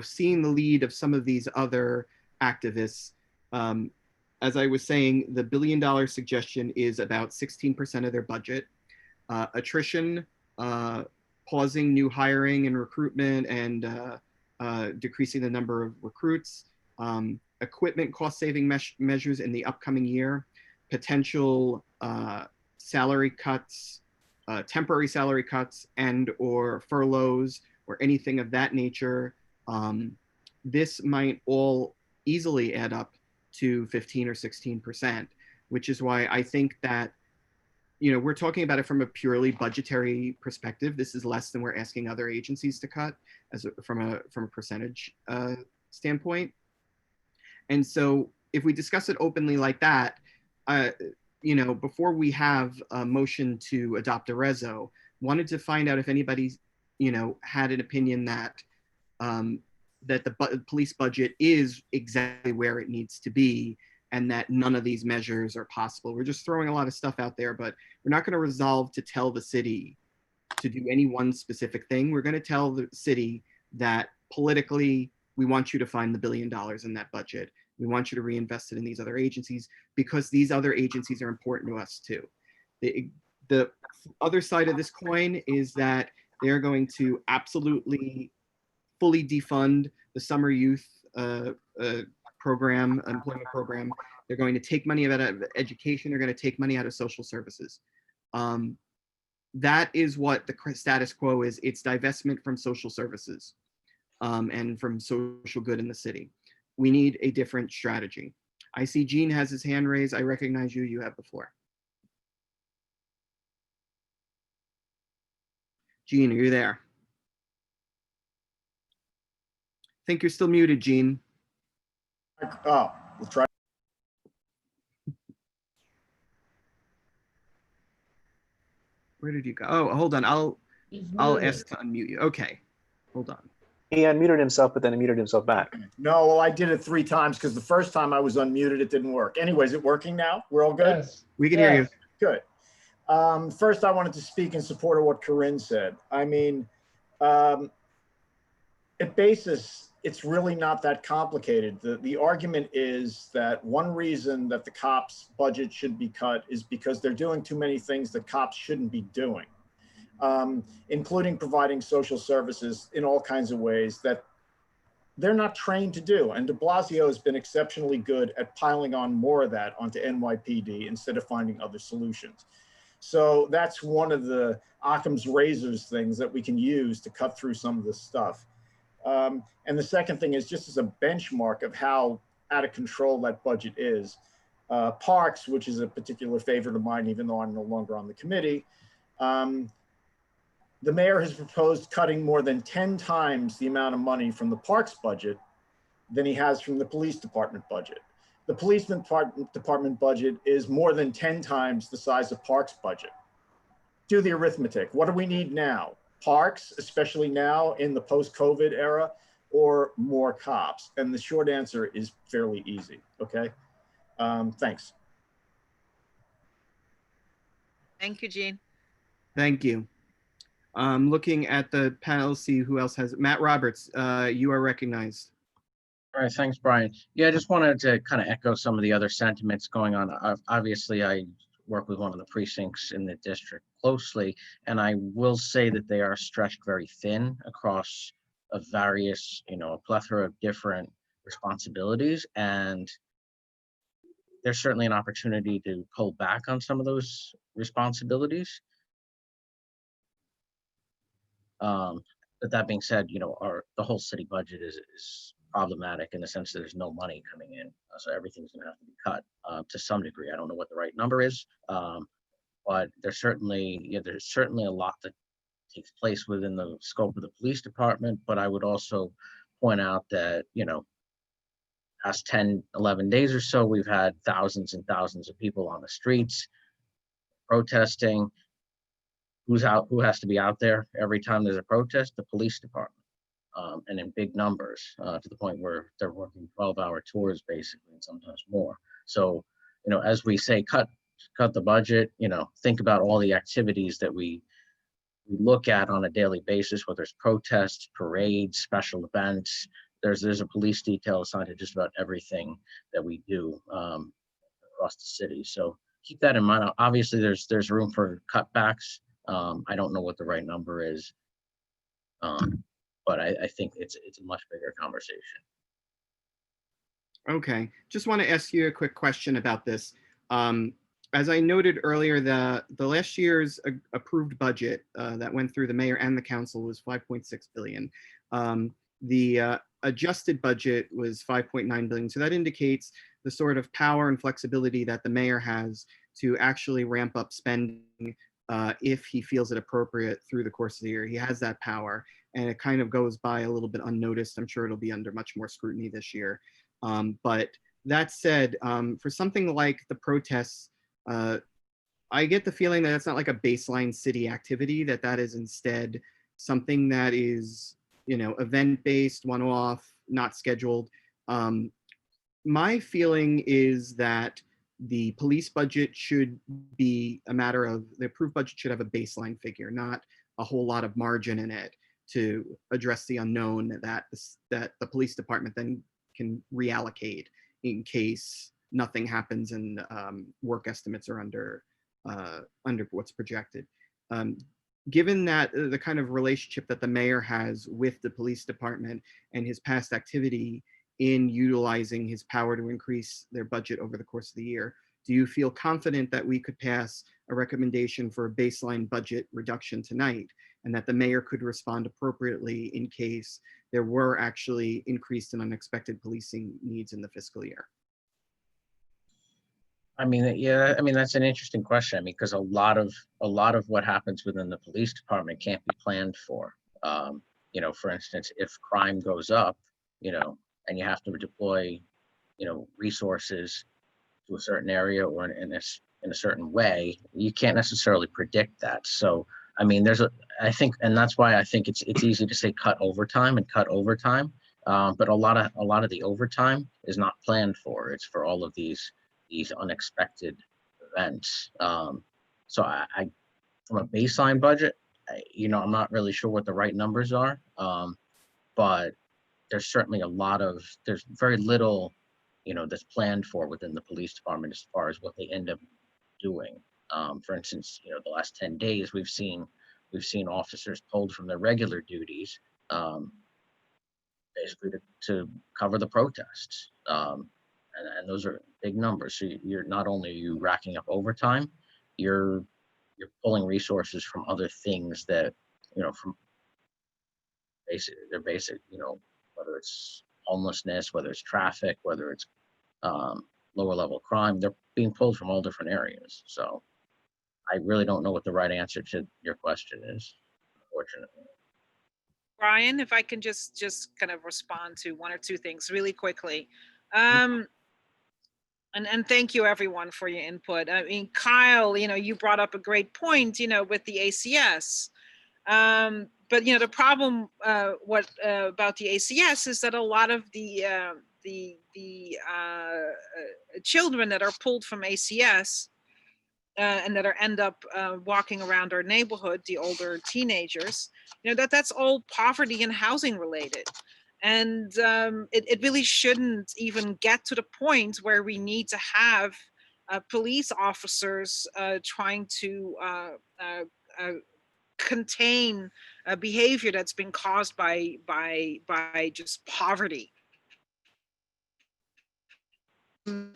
seeing the lead of some of these other activists, as I was saying, the $1 billion suggestion is about 16% of their budget. Attrition, pausing new hiring and recruitment, and decreasing the number of recruits, equipment cost-saving measures in the upcoming year, potential salary cuts, temporary salary cuts, and or furloughs or anything of that nature. This might all easily add up to 15 or 16%, which is why I think that, we're talking about it from a purely budgetary perspective. This is less than we're asking other agencies to cut from a percentage standpoint. And so if we discuss it openly like that, before we have a motion to adopt a reso, wanted to find out if anybody, had an opinion that that the police budget is exactly where it needs to be, and that none of these measures are possible. We're just throwing a lot of stuff out there, but we're not going to resolve to tell the city to do any one specific thing. We're going to tell the city that politically, we want you to find the $1 billion in that budget. We want you to reinvest it in these other agencies, because these other agencies are important to us too. The other side of this coin is that they're going to absolutely fully defund the summer youth program, employment program. They're going to take money out of education. They're going to take money out of social services. That is what the status quo is. It's divestment from social services and from social good in the city. We need a different strategy. I see Gene has his hand raised. I recognize you. You have the floor. Gene, are you there? I think you're still muted, Gene. Oh, we'll try. Where did you go? Oh, hold on. I'll ask to unmute you. Okay, hold on. He unmuted himself, but then he muted himself back. No, well, I did it 3 times because the first time I was unmuted, it didn't work. Anyways, it working now? We're all good? Yes. We can hear you. Good. First, I wanted to speak in support of what Corinne said. I mean, at basis, it's really not that complicated. The argument is that one reason that the cops' budget should be cut is because they're doing too many things that cops shouldn't be doing, including providing social services in all kinds of ways that they're not trained to do. And de Blasio has been exceptionally good at piling on more of that onto NYPD instead of finding other solutions. So that's one of the Occam's razors things that we can use to cut through some of this stuff. And the second thing is, just as a benchmark of how out of control that budget is, parks, which is a particular favorite of mine, even though I'm no longer on the committee, the mayor has proposed cutting more than 10 times the amount of money from the parks budget than he has from the police department budget. The police department budget is more than 10 times the size of parks budget. Do the arithmetic. What do we need now? Parks, especially now in the post-COVID era, or more cops? And the short answer is fairly easy, okay? Thanks. Thank you, Gene. Thank you. Looking at the panel, see who else has. Matt Roberts, you are recognized. All right, thanks, Brian. Yeah, I just wanted to kind of echo some of the other sentiments going on. Obviously, I work with one of the precincts in the district closely, and I will say that they are stretched very thin across a various, a plethora of different responsibilities, and there's certainly an opportunity to pull back on some of those responsibilities. But that being said, the whole city budget is problematic in the sense that there's no money coming in, so everything's going to have to be cut to some degree. I don't know what the right number is, but there's certainly a lot that takes place within the scope of the police department. But I would also point out that past 10, 11 days or so, we've had thousands and thousands of people on the streets protesting. Who has to be out there every time there's a protest? The police department, and in big numbers, to the point where they're working 12-hour tours basically, and sometimes more. So, as we say, cut the budget, think about all the activities that we look at on a daily basis, whether it's protests, parades, special events. There's a police detail assigned to just about everything that we do across the city. So keep that in mind. Obviously, there's room for cutbacks. I don't know what the right number is, but I think it's a much bigger conversation. Okay, just want to ask you a quick question about this. As I noted earlier, the last year's approved budget that went through the mayor and the council was 5.6 billion. The adjusted budget was 5.9 billion. So that indicates the sort of power and flexibility that the mayor has to actually ramp up spending if he feels it appropriate through the course of the year. He has that power, and it kind of goes by a little bit unnoticed. I'm sure it'll be under much more scrutiny this year. But that said, for something like the protests, I get the feeling that it's not like a baseline city activity, that is instead something that is, event-based, one-off, not scheduled. My feeling is that the police budget should be a matter of, the approved budget should have a baseline figure, not a whole lot of margin in it to address the unknown that the police department then can reallocate in case nothing happens and work estimates are under what's projected. Given that the kind of relationship that the mayor has with the police department and his past activity in utilizing his power to increase their budget over the course of the year, do you feel confident that we could pass a recommendation for a baseline budget reduction tonight, and that the mayor could respond appropriately in case there were actually increased and unexpected policing needs in the fiscal year? I mean, yeah, I mean, that's an interesting question. I mean, because a lot of what happens within the police department can't be planned for. You know, for instance, if crime goes up, you know, and you have to deploy, you know, resources to a certain area or in a certain way, you can't necessarily predict that. So, I mean, I think, and that's why I think it's easy to say cut overtime. But a lot of the overtime is not planned for. It's for all of these unexpected events. So I from a baseline budget, you know, I'm not really sure what the right numbers are, but there's certainly there's very little, you know, that's planned for within the police department as far as what they end up doing. For instance, you know, the last 10 days we've seen officers pulled from their regular duties, basically to cover the protests. And those are big numbers. So you're not only are you racking up overtime, you're pulling resources from other things that, you know, from basic, you know, whether it's homelessness, whether it's traffic, whether it's lower level crime, they're being pulled from all different areas. So I really don't know what the right answer to your question is, unfortunately. Brian, if I can just kind of respond to one or two things really quickly. And thank you everyone for your input. I mean, Kyle, you know, you brought up a great point, you know, with the ACS. But you know, the problem about the ACS is that a lot of the children that are pulled from ACS and that end up walking around our neighborhood, the older teenagers, you know, that's all poverty and housing related. And it really shouldn't even get to the point where we need to have police officers trying to contain behavior that's been caused by just poverty and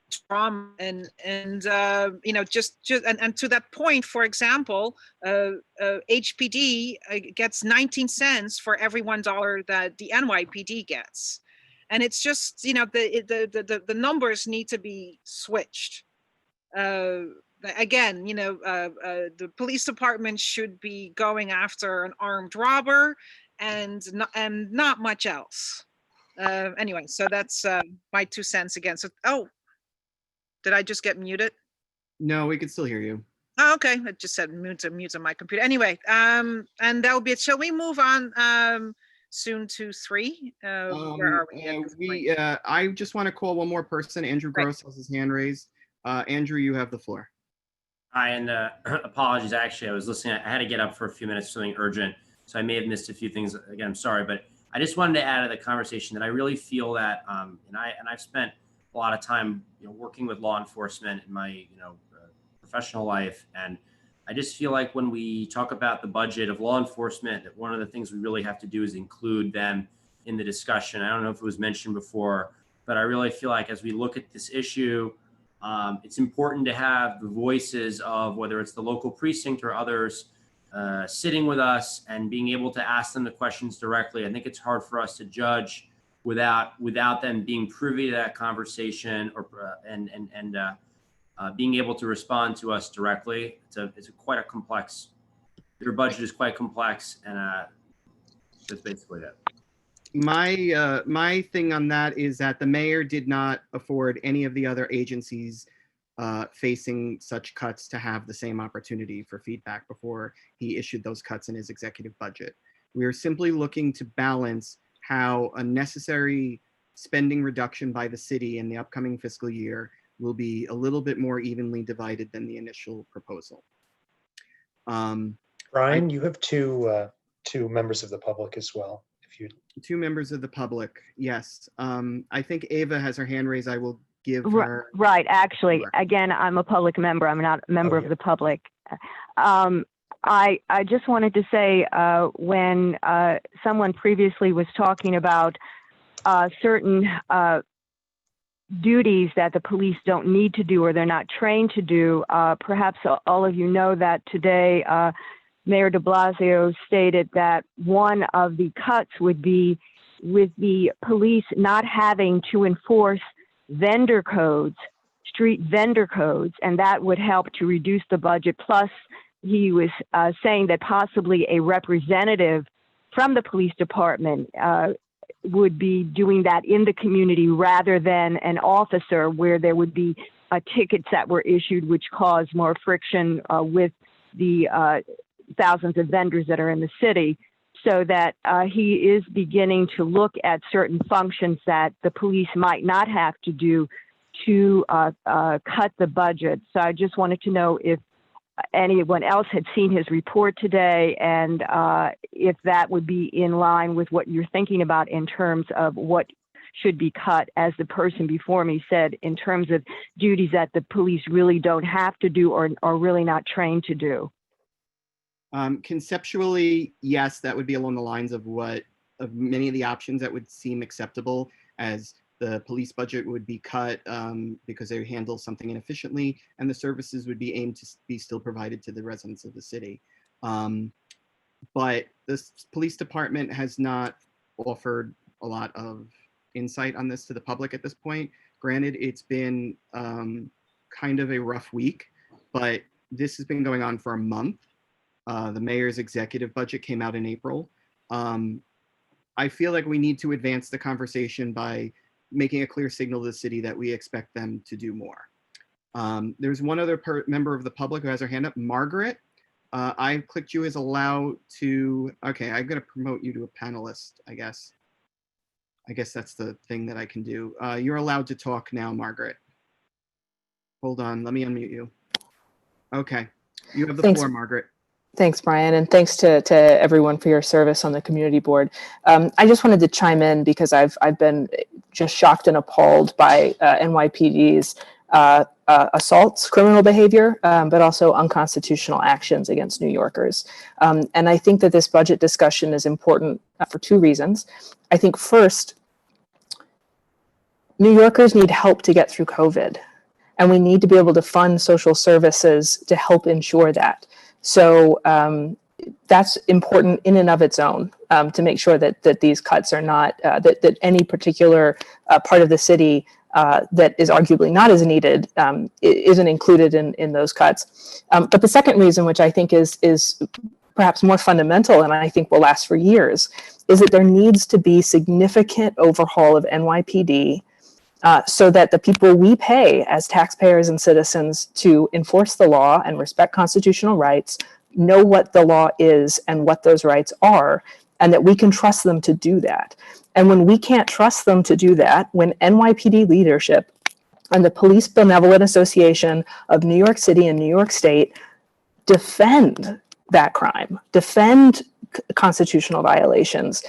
trauma. And you know, just and to that point, for example, HPD gets 19 cents for every $1 that the NYPD gets. And it's just, you know, the numbers need to be switched. Again, you know, the police department should be going after an armed robber and not much else. Anyway, so that's my 2 cents again. So, oh, did I just get muted? No, we can still hear you. Oh, okay, it just said mute on my computer. Anyway, and that will be it. Shall we move on soon to 3? Where are we? I just want to call one more person. Andrew Gross has his hand raised. Andrew, you have the floor. Hi, and apologies. Actually, I was listening. I had to get up for a few minutes, something urgent, so I may have missed a few things. Again, I'm sorry, but I just wanted to add to the conversation that I really feel that, and I've spent a lot of time, you know, working with law enforcement in my, you know, professional life, and I just feel like when we talk about the budget of law enforcement, that one of the things we really have to do is include them in the discussion. I don't know if it was mentioned before, but I really feel like as we look at this issue, it's important to have the voices of whether it's the local precinct or others sitting with us and being able to ask them the questions directly. I think it's hard for us to judge without them being privy to that conversation or being able to respond to us directly. It's quite a complex. Your budget is quite complex, and that's basically it. My thing on that is that the mayor did not afford any of the other agencies facing such cuts to have the same opportunity for feedback before he issued those cuts in his executive budget. We are simply looking to balance how a necessary spending reduction by the city in the upcoming fiscal year will be a little bit more evenly divided than the initial proposal. Brian, you have two members of the public as well. If you 2 members of the public, yes. I think Ava has her hand raised. I will give her. Right, actually, again, I'm a public member. I'm not a member of the public. I just wanted to say when someone previously was talking about certain duties that the police don't need to do or they're not trained to do, perhaps all of you know that today Mayor de Blasio stated that one of the cuts would be with the police not having to enforce vendor codes street vendor codes, and that would help to reduce the budget. Plus, he was saying that possibly a representative from the police department would be doing that in the community rather than an officer, where there would be tickets that were issued, which cause more friction with the thousands of vendors that are in the city. So that he is beginning to look at certain functions that the police might not have to do to cut the budget. So I just wanted to know if anyone else had seen his report today, and if that would be in line with what you're thinking about in terms of what should be cut, as the person before me said, in terms of duties that the police really don't have to do or are really not trained to do. Conceptually, yes, that would be along the lines of many of the options that would seem acceptable, as the police budget would be cut because they handle something inefficiently, and the services would be aimed to be still provided to the residents of the city. But the police department has not offered a lot of insight on this to the public at this point. Granted, it's been kind of a rough week, but this has been going on for a month. The mayor's executive budget came out in April. I feel like we need to advance the conversation by making a clear signal to the city that we expect them to do more. There's one other member of the public who has her hand up, Margaret. I clicked you as allow to, okay, I'm gonna promote you to a panelist, I guess. I guess that's the thing that I can do. You're allowed to talk now, Margaret. Hold on, let me unmute you. Okay, you have the floor, Margaret. Thanks, Brian, and thanks to everyone for your service on the community board. I just wanted to chime in because I've been just shocked and appalled by NYPD's assaults, criminal behavior, but also unconstitutional actions against New Yorkers. And I think that this budget discussion is important for two reasons. I think first, New Yorkers need help to get through COVID, and we need to be able to fund social services to help ensure that. So that's important in and of its own, to make sure that these cuts are not, that any particular part of the city that is arguably not as needed isn't included in those cuts. But the second reason, which I think is perhaps more fundamental and I think will last for years, is that there needs to be significant overhaul of NYPD so that the people we pay as taxpayers and citizens to enforce the law and respect constitutional rights know what the law is and what those rights are, and that we can trust them to do that. And when we can't trust them to do that, when NYPD leadership and the Police Benevolent Association of New York City and New York State defend that crime, defend constitutional violations,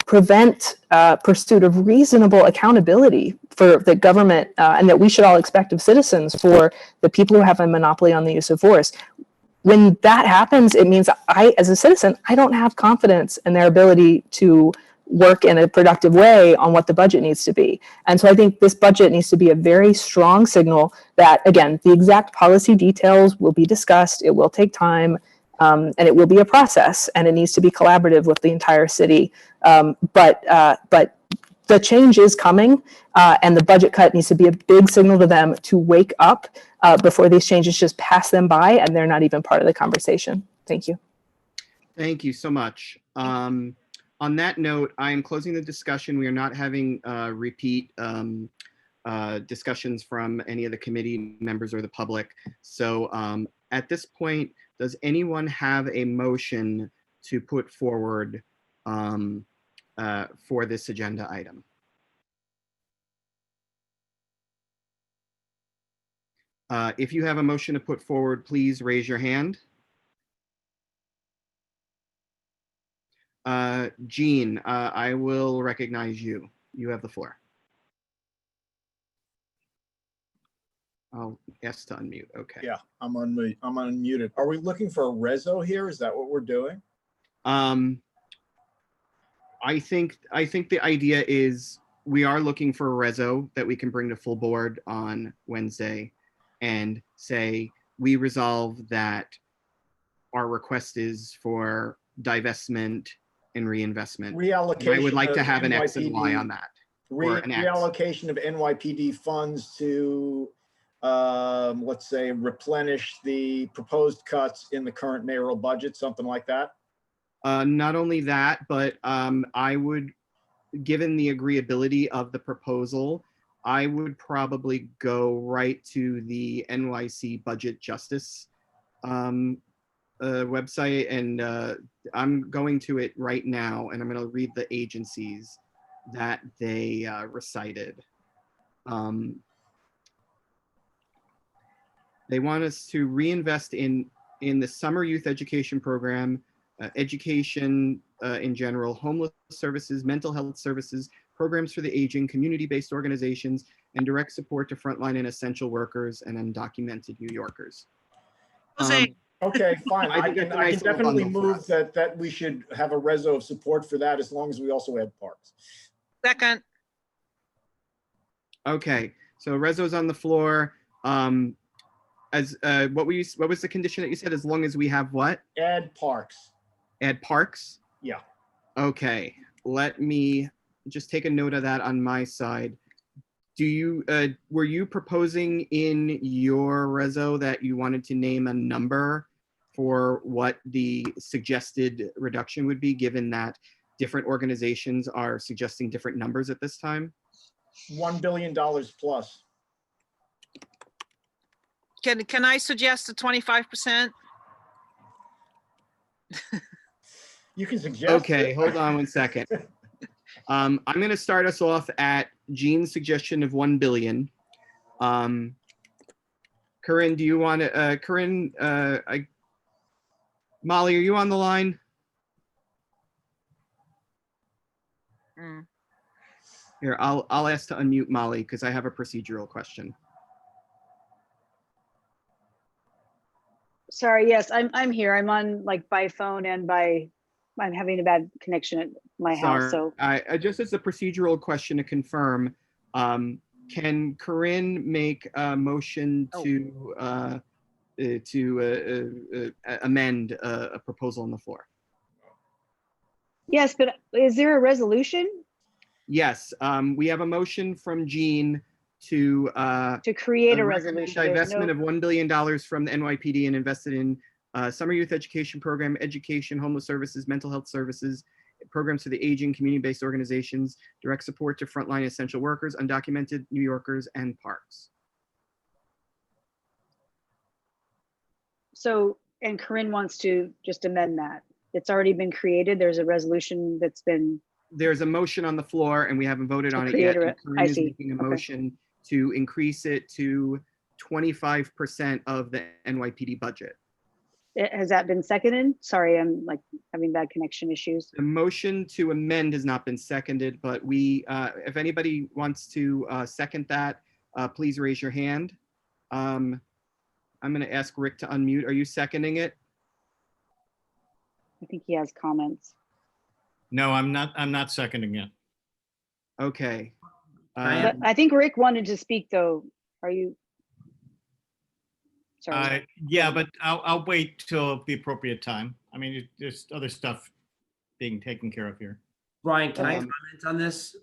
prevent pursuit of reasonable accountability for the government, and that we should all expect of citizens for the people who have a monopoly on the use of force. When that happens, it means I, as a citizen, I don't have confidence in their ability to work in a productive way on what the budget needs to be. And so I think this budget needs to be a very strong signal that, again, the exact policy details will be discussed, it will take time, and it will be a process, and it needs to be collaborative with the entire city. But the change is coming, and the budget cut needs to be a big signal to them to wake up before these changes just pass them by and they're not even part of the conversation. Thank you. Thank you so much. On that note, I am closing the discussion. We are not having repeat discussions from any of the committee members or the public. So at this point, does anyone have a motion to put forward for this agenda item? If you have a motion to put forward, please raise your hand. Jean, I will recognize you. You have the floor. I'll ask to unmute. Okay. Yeah, I'm unmuted. Are we looking for a reso here? Is that what we're doing? I think the idea is we are looking for a reso that we can bring to full board on Wednesday and say we resolve that our request is for divestment and reinvestment. Reallocation. I would like to have an NYPD, X and Y on that. enact. Reallocation of NYPD funds to, let's say, replenish the proposed cuts in the current mayoral budget, something like that? Not only that, but I would, given the agreeability of the proposal, I would probably go right to the NYC Budget Justice website, and I'm going to it right now, and I'm going to read the agencies that they recited. They want us to reinvest in the summer youth education program, education in general, homeless services, mental health services, programs for the aging, community-based organizations, and direct support to frontline and essential workers and undocumented New Yorkers. Okay, fine. I think can that's a nice little definitely bundle for move us. that we should have a reso of support for that, as long as we also add parks. Second. Okay, so Rezo's on the floor. As what was the condition that you said? As long as we have what? Add parks. Add parks? Yeah. Okay, let me just take a note of that on my side. Do you were you proposing in your reso that you wanted to name a number for what the suggested reduction would be, given that different organizations are suggesting different numbers at this time? $1 billion plus. Can I suggest a 25%? You can suggest. Okay, it. hold on one second. I'm going to start us off at Jean's suggestion of 1 billion. Corinne, do you want to, Corinne, Molly, are you on the line? Here, I'll ask to unmute Molly because I have a procedural question. Sorry, yes, I'm here. I'm on like by phone and I'm having a bad connection at my house, so. I just as a procedural question to confirm, can Corinne make a motion to amend a proposal on the floor? Yes, but is there a resolution? Yes, we have a motion from Jean to create a resolution. Divestment of $1 billion from the NYPD and invested in summer youth education program, education, homeless services, mental health services, programs for the aging, community-based organizations, direct support to frontline essential workers, undocumented New Yorkers, and parks. So, and Corinne wants to just amend that. It's already been created. There's a resolution that's been. There's a motion on the floor and we haven't voted on it yet. And Corinne is making a motion to increase it to 25% of the NYPD budget. Has that been seconded? Sorry, I'm like having bad connection issues. The motion to amend has not been seconded, but we, if anybody wants to second that, please raise your hand. I'm going to ask Rick to unmute. Are you seconding it? I think he has comments. No, I'm not seconding it. Okay. But I think Rick wanted to speak though. Are you? Sorry. Yeah, but I'll wait till the appropriate time. I mean, there's other stuff being taken care of here. Brian, can I comment on this?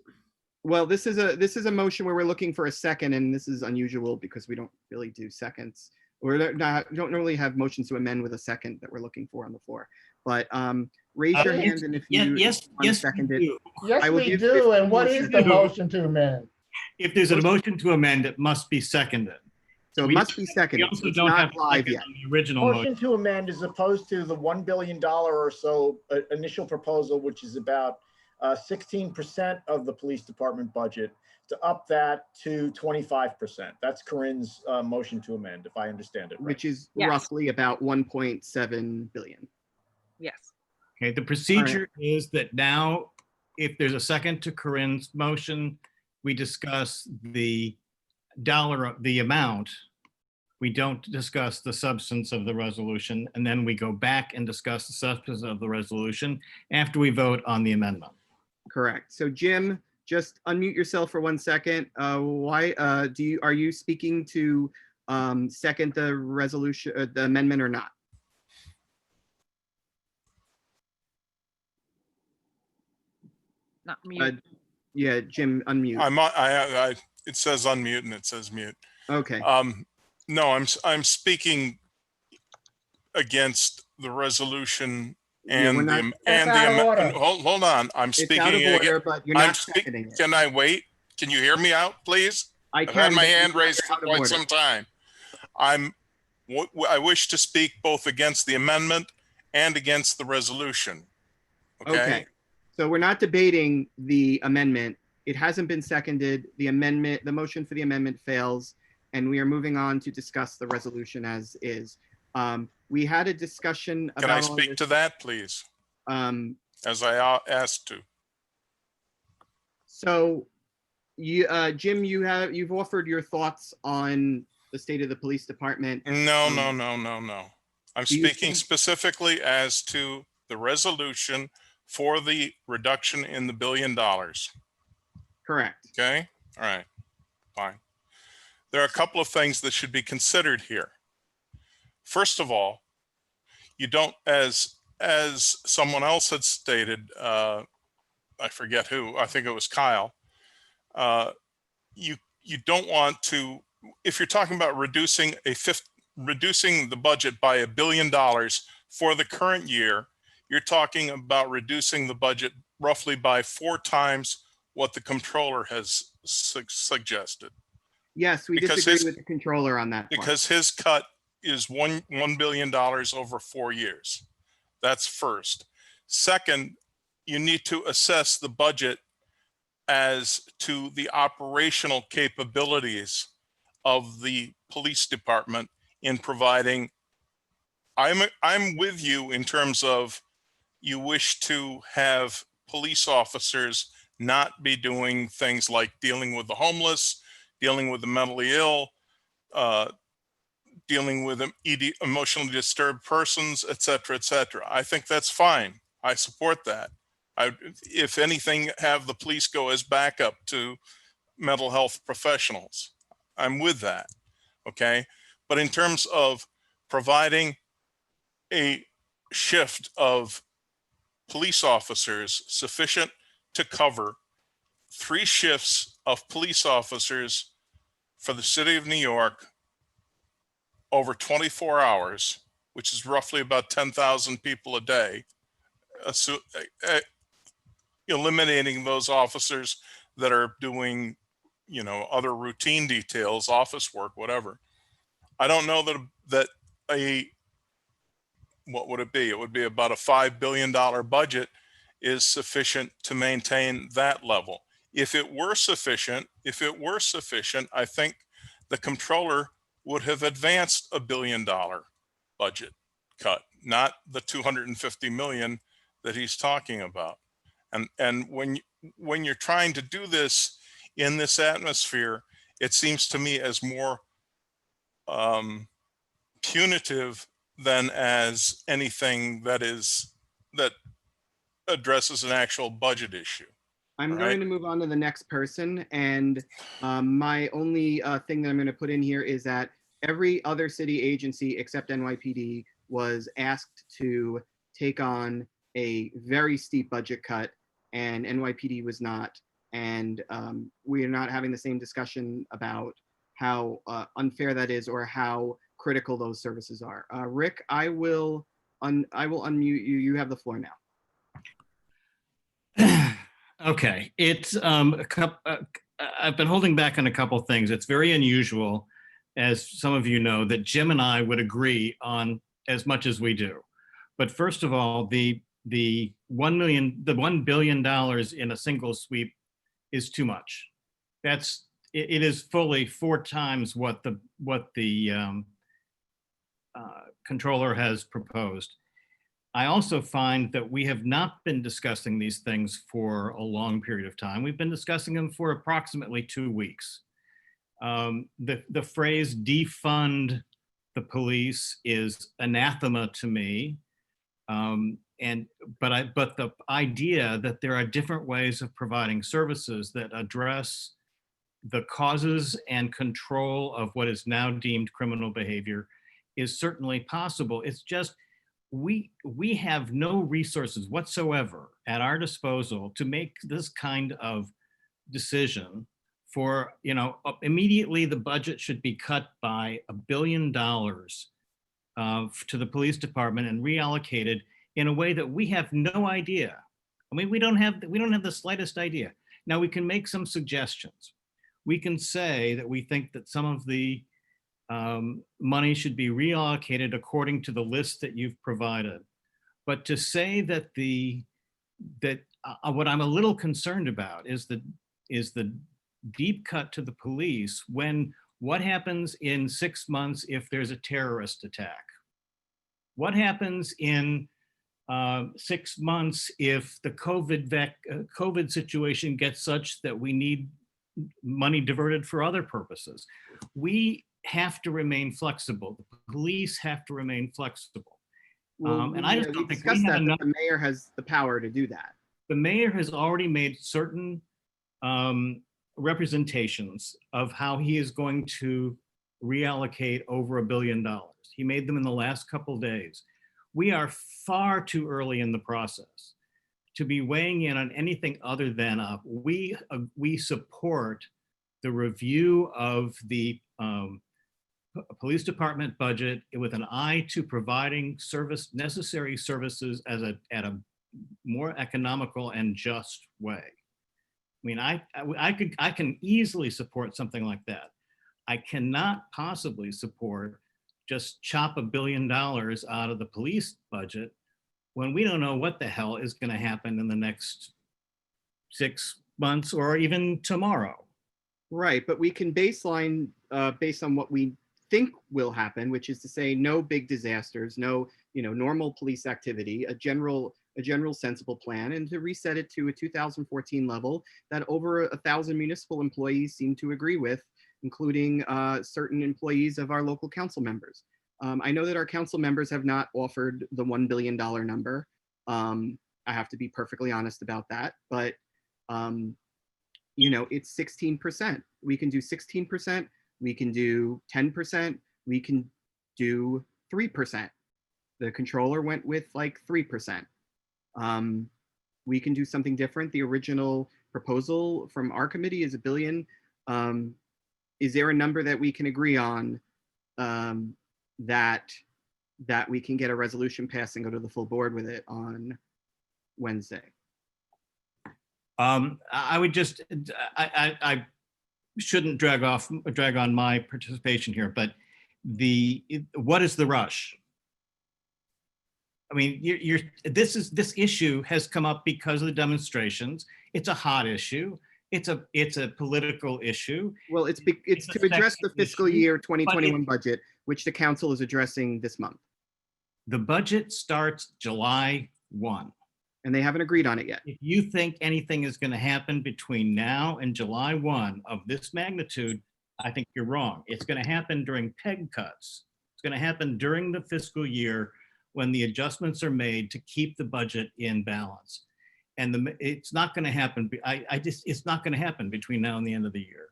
Well, this is a motion where we're looking for a second, and this is unusual because we don't really do seconds. We don't normally have motions to amend with a second that we're looking for on the floor. But raise your hand, and if you want to second it, yes, we do. And what is the motion to amend? If there's a motion to amend, it must be seconded. So it must be seconded. We also don't have live yet. The original motion to amend, as opposed to the $1 billion or so initial proposal, which is about 16% of the police department budget, to up that to 25%. That's Corinne's motion to amend, if I understand it right. Which is roughly about 1.7 billion. Yes. Okay, the procedure is that now, if there's a second to Corinne's motion, we discuss the amount. We don't discuss the substance of the resolution, and then we go back and discuss the substance of the resolution after we vote on the amendment. Correct. So Jim, just unmute yourself for 1 second. Why are you speaking to second the resolution, the amendment, or not? Not mute. Yeah, Jim, unmute. It says unmute and it says mute. Okay. No, I'm speaking against the resolution Yeah, we're and not. hold on. I'm It's out of speaking order, again. but you're not seconding it. Can I wait? Can you hear me out, please? I I've had can, my but hand you're raised for out of quite order. some time. I wish to speak both against the amendment and against the resolution. Okay. So we're not debating the amendment. It hasn't been seconded. The motion for the amendment fails, and we are moving on to discuss the resolution as is. We had a discussion about. Can I speak to that, please? As I asked to. So, Jim, you've offered your thoughts on the state of the police department. No. I'm speaking specifically as to the resolution for the reduction in the $1 billion. Correct. Okay. All right. Fine. There are a couple of things that should be considered here. First of all, you don't, as someone else had stated, I forget who, I think it was Kyle, you don't want to, if you're talking about reducing the budget by $1 billion for the current year, you're talking about reducing the budget roughly by 4 times what the controller has suggested. Yes, we disagree with the controller on that part. Because his cut is $1 billion over 4 years. That's first. Second, you need to assess the budget as to the operational capabilities of the police department in providing. I'm with you in terms of you wish to have police officers not be doing things like dealing with the homeless, dealing with the mentally ill, dealing with emotionally disturbed persons, et cetera, et cetera. I think that's fine. I support that. If anything, have the police go as backup to mental health professionals. I'm with that, okay? But in terms of providing a shift of police officers sufficient to cover 3 shifts of police officers for the city of New York over 24 hours, which is roughly about 10,000 people a day, eliminating those officers that are doing, other routine details, office work, whatever. I don't know that what would it be? It would be about a $5 billion budget is sufficient to maintain that level. If it were sufficient, I think the controller would have advanced $1 billion budget cut, not the 250 million that he's talking about. And when you're trying to do this in this atmosphere, it seems to me as more punitive than as anything that addresses an actual budget issue. I'm going to move on to the next person, and my only thing that I'm going to put in here is that every other city agency except NYPD was asked to take on a very steep budget cut, and NYPD was not. And we are not having the same discussion about how unfair that is or how critical those services are. Rick, I will unmute you. You have the floor now. Okay, it's I've been holding back on a couple things. It's very unusual, as some of you know, that Jim and I would agree on as much as we do. But first of all, the $1 billion in a single sweep is too much. It is fully 4 times what the controller has proposed. I also find that we have not been discussing these things for a long period of time. We've been discussing them for approximately 2 weeks. The phrase defund the police is anathema to me. But the idea that there are different ways of providing services that address the causes and control of what is now deemed criminal behavior is certainly possible. It's just we have no resources whatsoever at our disposal to make this kind of decision for, immediately the budget should be cut by $1 billion to the police department and reallocated in a way that we have no idea. I mean, we don't have the slightest idea. Now we can make some suggestions. We can say that we think that some of the money should be reallocated according to the list that you've provided. But to say that what I'm a little concerned about is the deep cut to the police when what happens in 6 months if there's a terrorist attack? What happens in 6 months if the COVID situation gets such that we need money diverted for other purposes? We have to remain flexible. The police have to remain flexible. And I just don't think we have enough. The mayor has the power to do that. The mayor has already made certain representations of how he is going to reallocate over $1 billion. He made them in the last couple of days. We are far too early in the process to be weighing in on anything other than we support the review of the police department budget with an eye to providing necessary services at a more economical and just way. I mean, I can easily support something like that. I cannot possibly support just chop $1 billion out of the police budget when we don't know what the hell is going to happen in the next 6 months or even tomorrow. Right, but we can baseline based on what we think will happen, which is to say no big disasters, no normal police activity, a general sensible plan, and to reset it to a 2014 level that over 1,000 municipal employees seem to agree with, including certain employees of our local council members. I know that our council members have not offered the $1 billion number. I have to be perfectly honest about that, but it's 16%. We can do 16%, we can do 10%, we can do 3%. The controller went with like 3%. We can do something different. The original proposal from our committee is $1 billion. Is there a number that we can agree on that we can get a resolution passed and go to the full board with it on Wednesday? I would just, I shouldn't drag on my participation here, but what is the rush? I mean, this issue has come up because of the demonstrations. It's a hot issue. It's a political issue. Well, it's to address the fiscal year 2021 budget, which the council is addressing this month. The budget starts July 1. And they haven't agreed on it yet. If you think anything is going to happen between now and July 1 of this magnitude, I think you're wrong. It's going to happen during PEG cuts. It's going to happen during the fiscal year when the adjustments are made to keep the budget in balance. And it's not going to happen. It's not going to happen between now and the end of the year.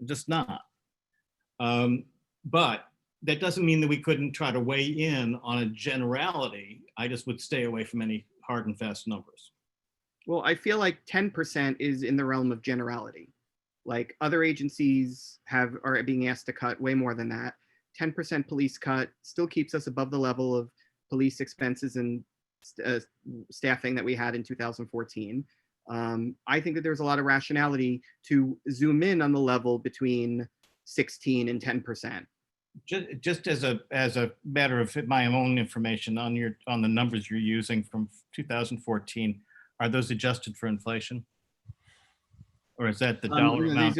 Just not. But that doesn't mean that we couldn't try to weigh in on a generality. I just would stay away from any hard and fast numbers. Well, I feel like 10% is in the realm of generality. Like other agencies are being asked to cut way more than that. 10% police cut still keeps us above the level of police expenses and staffing that we had in 2014. I think that there's a lot of rationality to zoom in on the level between 16 and 10%. Just as a matter of my own information on the numbers you're using from 2014, are those adjusted for inflation? Or is that the dollar amount?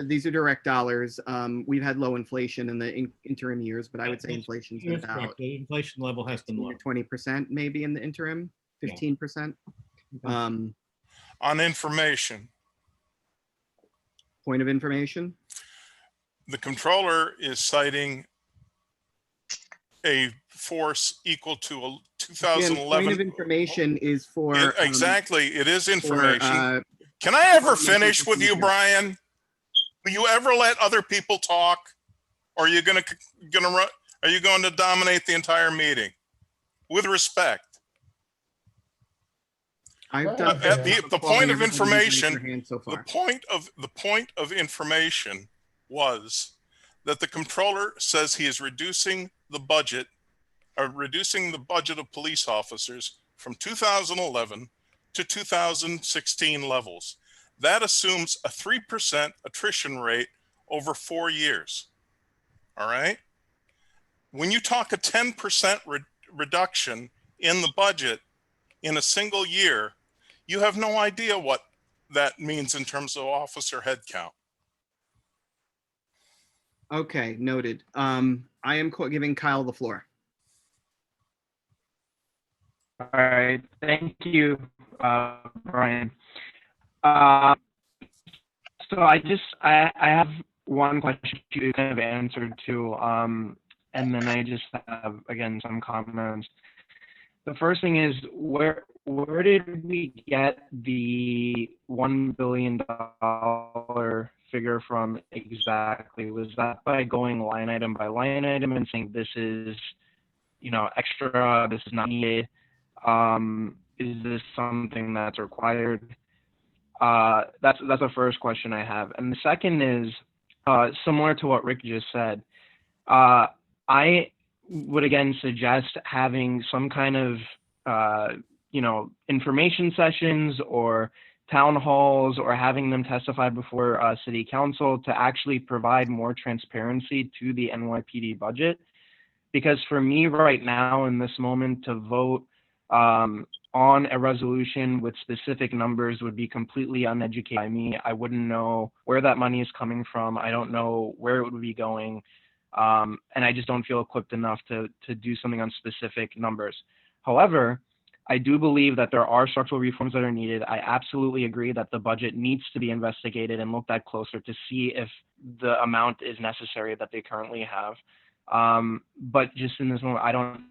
These are direct dollars. We've had low inflation in the interim years, but I would say inflation's been about the inflation level has been low. 20% maybe in the interim, 15%. On information. Point of information. The controller is citing a force equal to a 2011. Point of information is for exactly. It is information. Can I ever finish with you, Brian? Will you ever let other people talk, or are you going to dominate the entire meeting? With respect. I've Go done. ahead, Dan. The point of Everybody who's raised their information, hand so the far. point of information was that the controller says he is reducing the budget of police officers from 2011 to 2016 levels. That assumes a 3% attrition rate over 4 years. All right. When you talk a 10% reduction in the budget in a single year, you have no idea what that means in terms of officer headcount. Okay, noted. I am giving Kyle the floor. All right, thank you, Brian. So I have one question you kind of answered to, and then I just have, again, some comments. The first thing is, where did we get the $1 billion figure from exactly? Was that by going line item by line item and saying this is, extra, this is not needed? Is this something that's required? That's the first question I have. And the second is, similar to what Rick just said. I would again suggest having some kind of, information sessions or town halls, or having them testify before city council to actually provide more transparency to the NYPD budget. Because for me right now in this moment to vote on a resolution with specific numbers would be completely uneducated by me. I wouldn't know where that money is coming from. I don't know where it would be going. And I just don't feel equipped enough to do something on specific numbers. However, I do believe that there are structural reforms that are needed. I absolutely agree that the budget needs to be investigated and looked at closer to see if the amount is necessary that they currently have. But just in this moment, I don't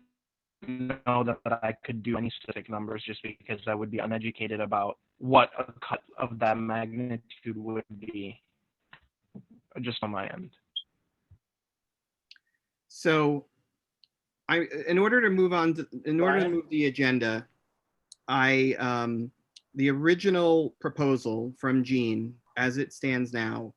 know that I could do any specific numbers just because I would be uneducated about what a cut of that magnitude would be, just on my end. So, in order to move the agenda, the original proposal from Gene, as it stands now,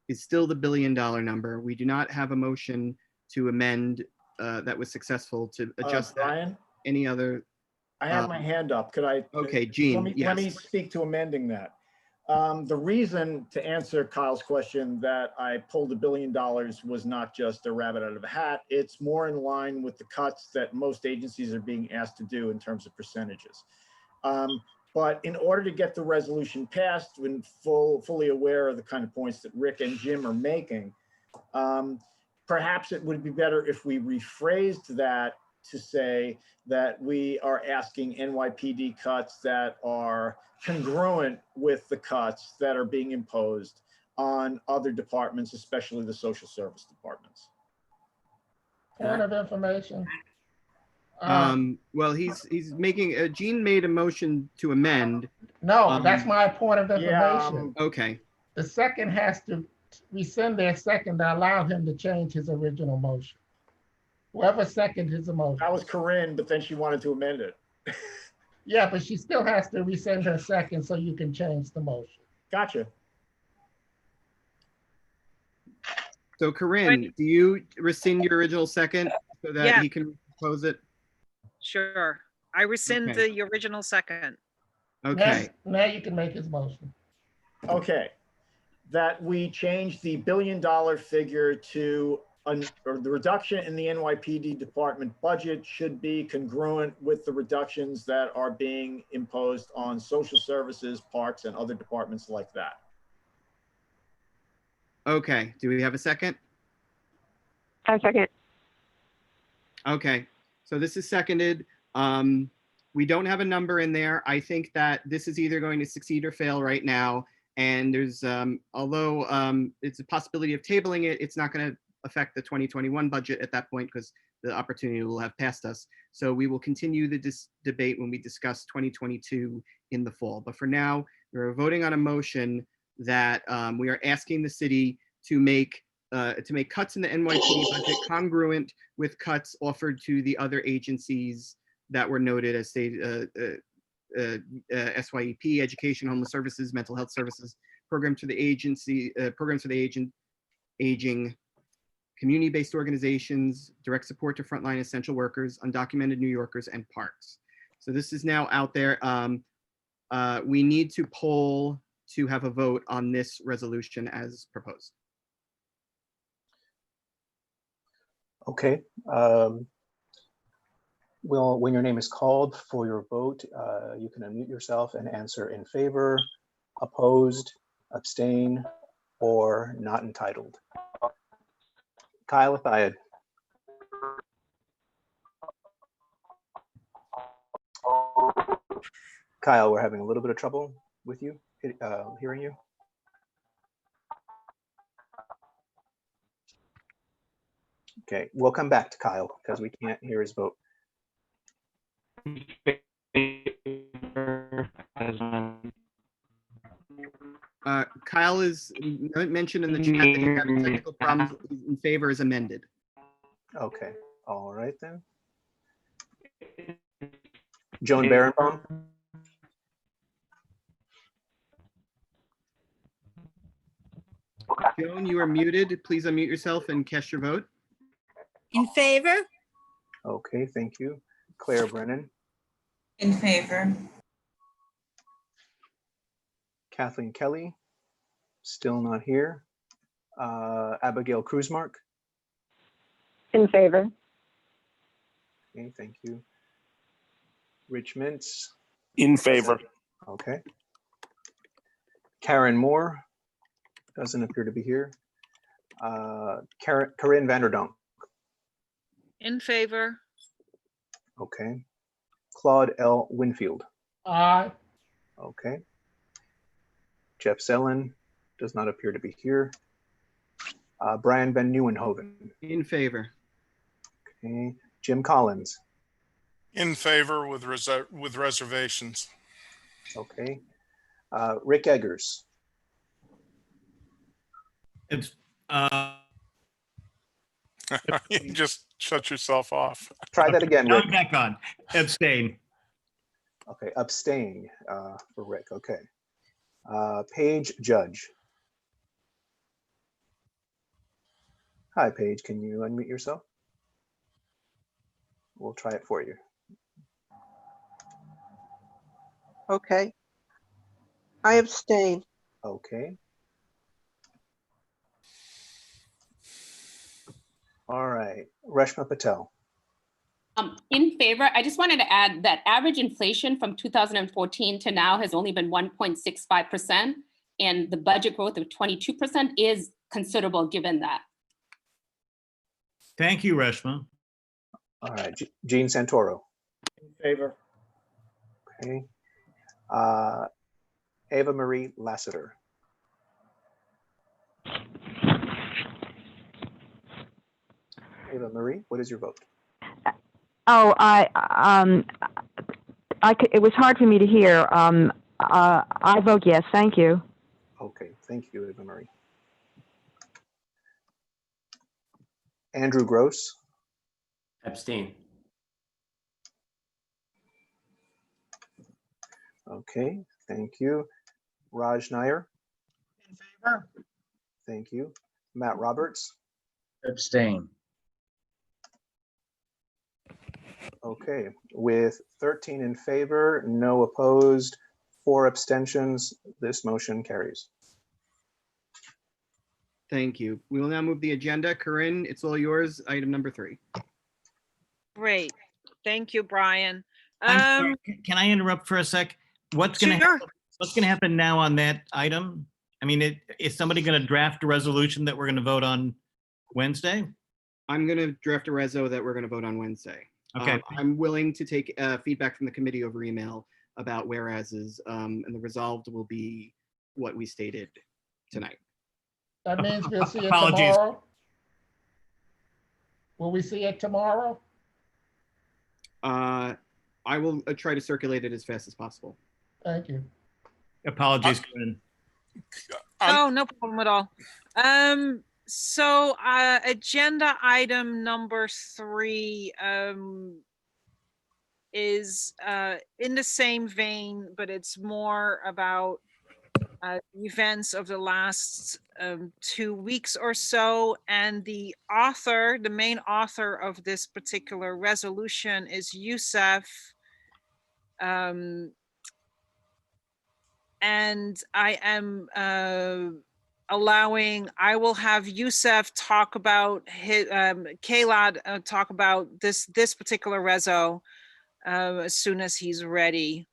is still the $1 billion number. We do not have a motion to amend that was successful to adjust Brian, that. Any other? I have my hand up. Could I? Okay, Gene, Let me yes. speak to amending that. The reason, to answer Kyle's question, that I pulled $1 billion was not just a rabbit out of a hat. It's more in line with the cuts that most agencies are being asked to do in terms of percentages. But in order to get the resolution passed, when fully aware of the kind of points that Rick and Jim are making, perhaps it would be better if we rephrased that to say that we are asking NYPD cuts that are congruent with the cuts that are being imposed on other departments, especially the social service departments. Point of information. Well, he's making, Gene made a motion to amend. No, that's my point of information. Okay. The second has to rescind their second to allow him to change his original motion. Whoever seconded his motion. That was Corinne, but then she wanted to amend it. Yeah, but she still has to rescind her second so you can change the motion. Gotcha. So Corinne, do you rescind your original second so that he can propose it? Sure. I rescind the original second. Okay. Now you can make his motion. Okay. That we change the $1 billion figure to, or the reduction in the NYPD department budget should be congruent with the reductions that are being imposed on social services, parks, and other departments like that. Okay. Do we have a second? I second. Okay. So this is seconded. We don't have a number in there. I think that this is either going to succeed or fail right now. And there's, although it's a possibility of tabling it, it's not going to affect the 2021 budget at that point because the opportunity will have passed us. So we will continue the debate when we discuss 2022 in the fall. But for now, we're voting on a motion that we are asking the city to make cuts in the NYPD budget congruent with cuts offered to the other agencies that were noted as SYEP, Education, Homeless Services, Mental Health Services, Programs for the Aging, community-based organizations, direct support to frontline essential workers, undocumented New Yorkers, and parks. So this is now out there. We need to poll to have a vote on this resolution as proposed. Okay. Well, when your name is called for your vote, you can unmute yourself and answer in favor, opposed, abstain, or not entitled. Kyle Athiad. Kyle, we're having a little bit of trouble with you, hearing you. Okay, we'll come back to Kyle because we can't hear his vote. Kyle is mentioned in the chat that he's having technical problems. In favor is amended. Okay, all right then. Joan Barenbaum. Joan, you are muted. Please unmute yourself and cast your vote. In favor? Okay, thank you. Claire Brennan. In favor. Kathleen Kelly, still not here. Abigail Cruzmark. In favor. Okay, thank you. Rich Mintz. In favor. Okay. Karen Moore doesn't appear to be here. Corinne Vanderdonk. In favor. Okay. Claude L. Winfield. Aye. Okay. Jeff Zellen does not appear to be here. Brian Van Nieuwenhoven. In favor. Okay. Jim Collins. In favor with reservations. Okay. Rick Eggers. It's You just shut yourself off. Try that again, now Rick. I'm back on. Abstain. Okay, abstain for Rick. Okay. Paige Judge. Hi, Paige. Can you unmute yourself? We'll try it for you. Okay. I abstain. Okay. All right. Reshma Patel. In favor. I just wanted to add that average inflation from 2014 to now has only been 1.65%, and the budget growth of 22% is considerable given that. Thank you, Reshma. All right. Gene Santoro. In favor. Okay. Ava Marie Lassiter. Ava Marie, what is your vote? Oh, it was hard for me to hear. I vote yes, thank you. Okay, thank you, Ava Marie. Andrew Gross. Abstain. Okay, thank you. Raj Nair. In favor? Thank you. Matt Roberts. Abstain. Okay, with 13 in favor, no opposed, 4 abstentions, this motion carries. Thank you. We will now move the agenda. Corinne, it's all yours. Item number 3. Great. Thank you, Brian. I'm sorry, can I interrupt for a sec? What's going to happen now on that item? I mean, is somebody going to draft a resolution that we're going to vote on Wednesday? I'm going to draft a reso that we're going to vote on Wednesday. Okay. I'm willing to take feedback from the committee over email about whereases, and the resolved will be what we stated tonight. That means we'll see it Apologies. tomorrow. Will we see it tomorrow? I will try to circulate it as fast as possible. Thank you. Apologies, Corinne. Oh, no problem at all. So agenda item number 3, is in the same vein, but it's more about events of the last 2 weeks or so. And the main author of this particular resolution is Youssef. And I am I will have Youssef talk about his, Kalad talk about this particular reso as soon as he's ready.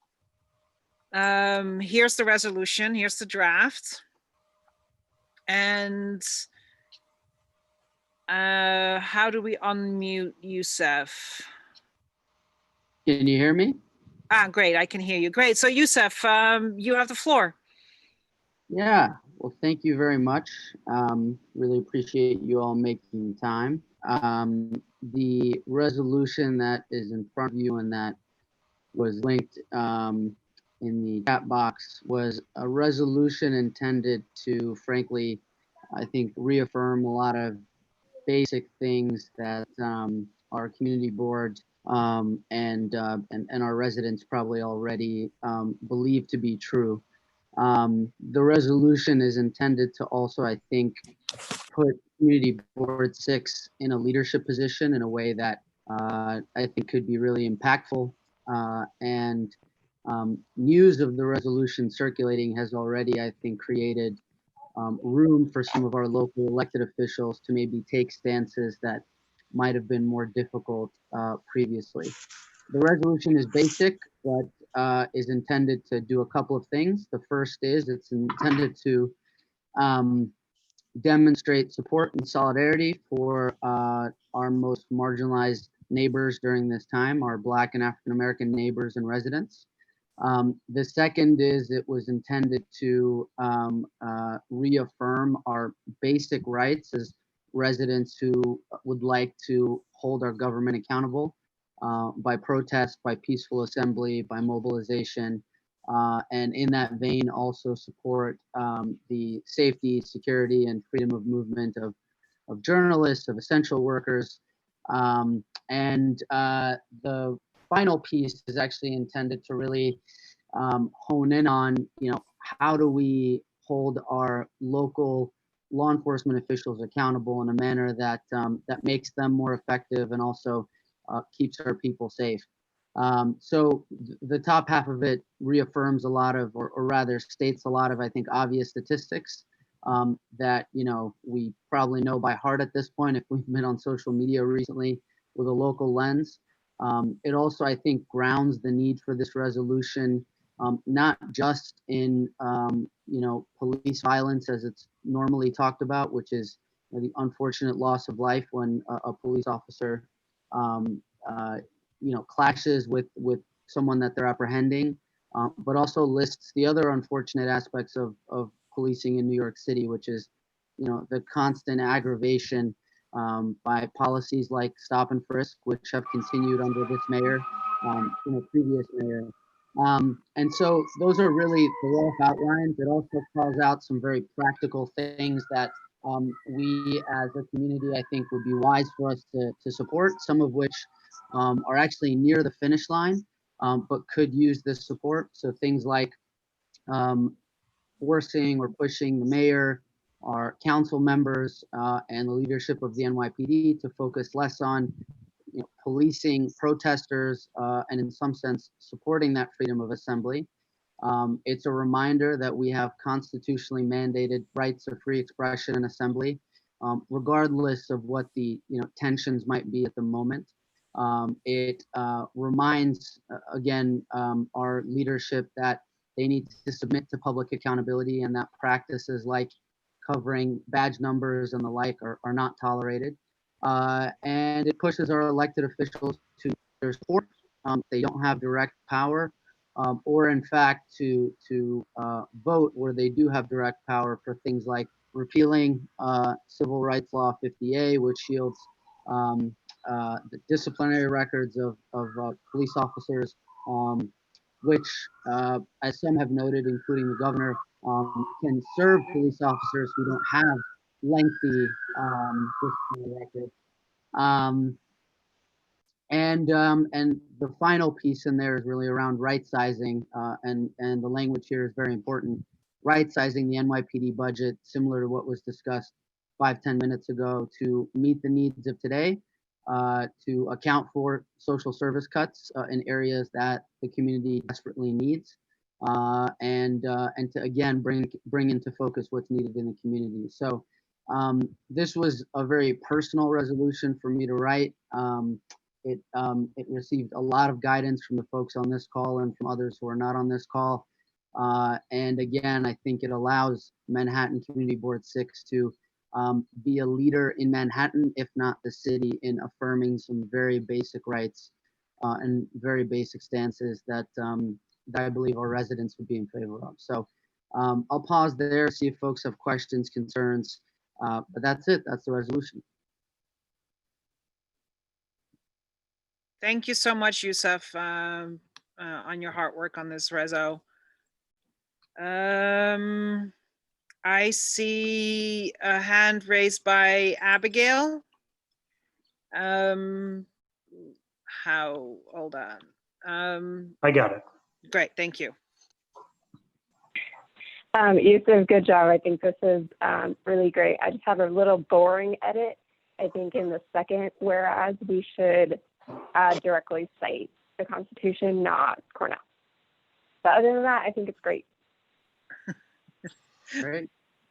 Here's the resolution, here's the draft. And how do we unmute Youssef? Can you hear me? Great, I can hear you. Great, so Youssef, you have the floor. Yeah, well, thank you very much. Really appreciate you all making time. The resolution that is in front of you and that was linked in the chat box was a resolution intended to, frankly, I think, reaffirm a lot of basic things that our community board and our residents probably already believe to be true. The resolution is intended to also, I think, put Community Board 6 in a leadership position in a way that I think could be really impactful. And news of the resolution circulating has already, I think, created room for some of our local elected officials to maybe take stances that might have been more difficult previously. The resolution is basic, but is intended to do a couple of things. The first is it's intended to demonstrate support and solidarity for our most marginalized neighbors during this time, our Black and African American neighbors and residents. The second is it was intended to reaffirm our basic rights as residents who would like to hold our government accountable by protest, by peaceful assembly, by mobilization, and in that vein also support the safety, security, and freedom of movement of journalists, of essential workers. And the final piece is actually intended to really hone in on, how do we hold our local law enforcement officials accountable in a manner that that makes them more effective and also keeps our people safe. So the top half of it reaffirms a lot of, or rather states a lot of, I think, obvious statistics that, we probably know by heart at this point if we've been on social media recently with a local lens. It also, I think, grounds the need for this resolution, not just in, police violence as it's normally talked about, which is the unfortunate loss of life when a police officer clashes with someone that they're apprehending, but also lists the other unfortunate aspects of policing in New York City, which is, the constant aggravation by policies like stop and frisk, which have continued under this mayor, previous mayor. And so those are really the rough outlines. It also calls out some very practical things that we as a community, I think, would be wise for us to support, some of which are actually near the finish line, but could use this support. So things like forcing or pushing the mayor, our council members, and the leadership of the NYPD to focus less on policing protesters and in some sense supporting that freedom of assembly. It's a reminder that we have constitutionally mandated rights of free expression and assembly, regardless of what the tensions might be at the moment. It reminds, again, our leadership that they need to submit to public accountability and that practices like covering badge numbers and the like are not tolerated. And it pushes our elected officials to their support. They don't have direct power, or in fact to vote where they do have direct power for things like repealing Civil Rights Law 50A, which shields the disciplinary records of police officers, which, as some have noted, including the governor, can serve police officers who don't have lengthy disciplinary records. And the final piece in there is really around right sizing, and the language here is very important. Right sizing the NYPD budget, similar to what was discussed 5-10 minutes ago, to meet the needs of today, to account for social service cuts in areas that the community desperately needs, and to again bring into focus what's needed in the community. So this was a very personal resolution for me to write. It received a lot of guidance from the folks on this call and from others who are not on this call. And again, I think it allows Manhattan Community Board 6 to be a leader in Manhattan, if not the city, in affirming some very basic rights and very basic stances that I believe our residents would be in favor of. So I'll pause there, see if folks have questions, concerns, but that's it. That's the resolution. Thank you so much, Yusuf, on your hard work on this reso. I see a hand raised by Abigail. Hold on. I got it. Great, thank you. Yusuf, good job. I think this is really great. I just have a little boring edit. I think in the second whereas we should directly cite the Constitution, not Cornell. But other than that, I think it's great. Great.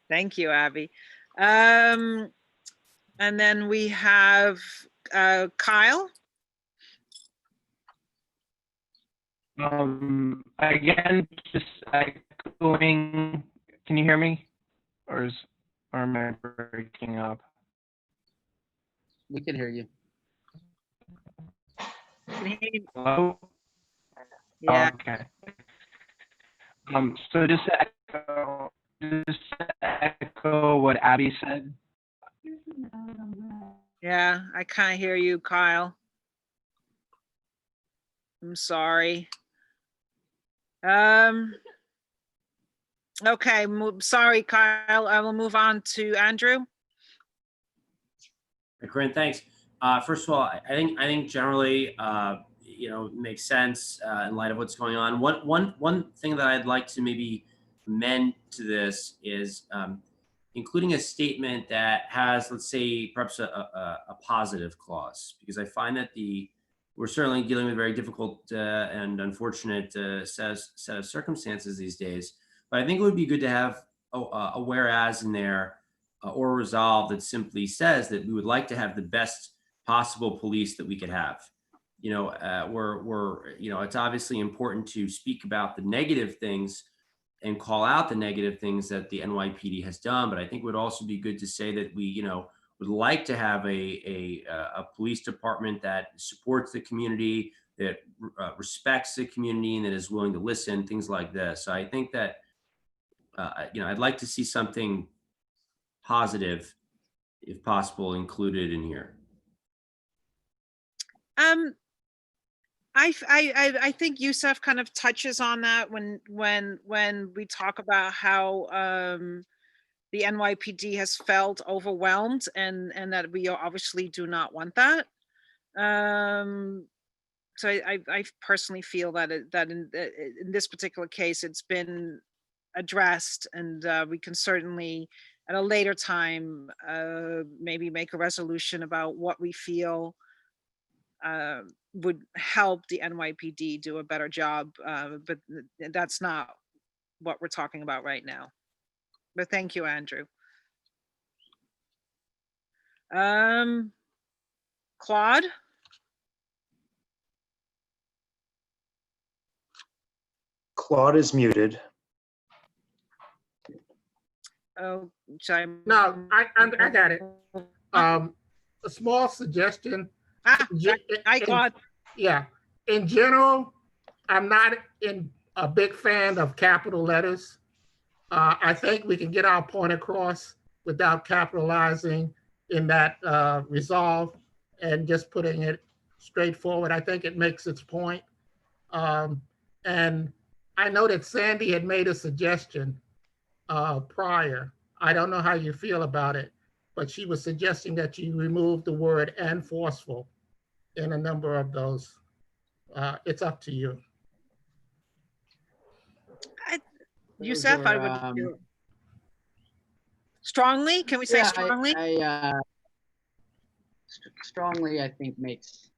Thank you, Abby. And then we have Kyle. Again, just echoing. Can you hear me? Or am I breaking up? We can hear you. Hello? Yeah. Okay. So just to echo what Abby said. Yeah, I can't hear you, Kyle. I'm sorry. Okay, sorry, Kyle. I will move on to Andrew. Corinne, thanks. First of all, I think generally, it makes sense in light of what's going on. One thing that I'd like to maybe amend to this is including a statement that has, let's say, perhaps a positive clause, because I find that we're certainly dealing with a very difficult and unfortunate set of circumstances these days. But I think it would be good to have a whereas in there or a resolve that simply says that we would like to have the best possible police that we could have. It's obviously important to speak about the negative things and call out the negative things that the NYPD has done. But I think it would also be good to say that we, would like to have a police department that supports the community, that respects the community, and that is willing to listen, things like this. So I think that, I'd like to see something positive, if possible, included in here. I think Yusuf kind of touches on that when we talk about how the NYPD has felt overwhelmed and that we obviously do not want that. So I personally feel that in this particular case it's been addressed, and we can certainly at a later time maybe make a resolution about what we feel would help the NYPD do a better job, but that's not what we're talking about right now. But thank you, Andrew. Claude? Claude is muted. Oh, no, I got it. A small suggestion. Hi, Claude. Yeah, in general, I'm not a big fan of capital letters. I think we can get our point across without capitalizing in that resolve and just putting it straightforward. I think it makes its point. And I know that Sandy had made a suggestion prior. I don't know how you feel about it, but she was suggesting that you remove the word "and forceful" in a number of those. It's up to you. Youssef, I would strongly. Can we say strongly? Strongly, I think makes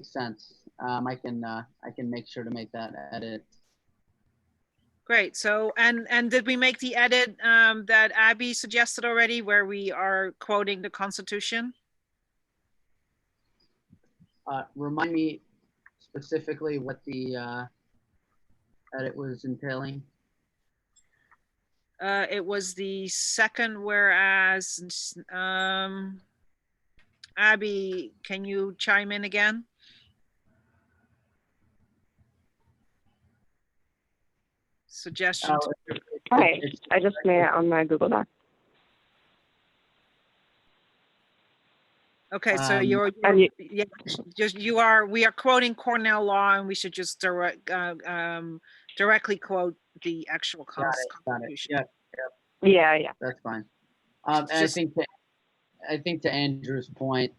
sense. I can make sure to make that edit. Great. So, and did we make the edit that Abby suggested already, where we are quoting the Constitution? Remind me specifically what the edit was entailing. It was the second whereas. Abby, can you chime in again? Suggestion. Hi, I just made it on my Google Doc. Okay, so we are quoting Cornell law, and we should just directly quote the actual Constitution. Yeah. That's fine. And I think to Andrew's point,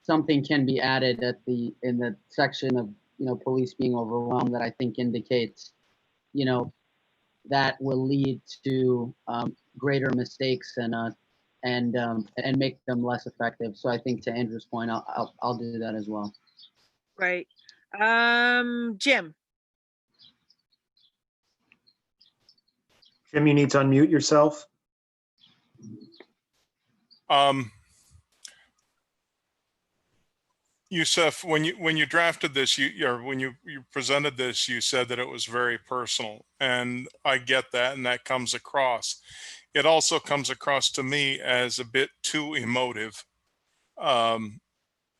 something can be added in the section of police being overwhelmed that I think indicates that will lead to greater mistakes and make them less effective. So I think to Andrew's point, I'll do that as well. Right. Jim. Jim, you need to unmute yourself. Youssef, when you drafted this, when you presented this, you said that it was very personal, and I get that, and that comes across. It also comes across to me as a bit too emotive,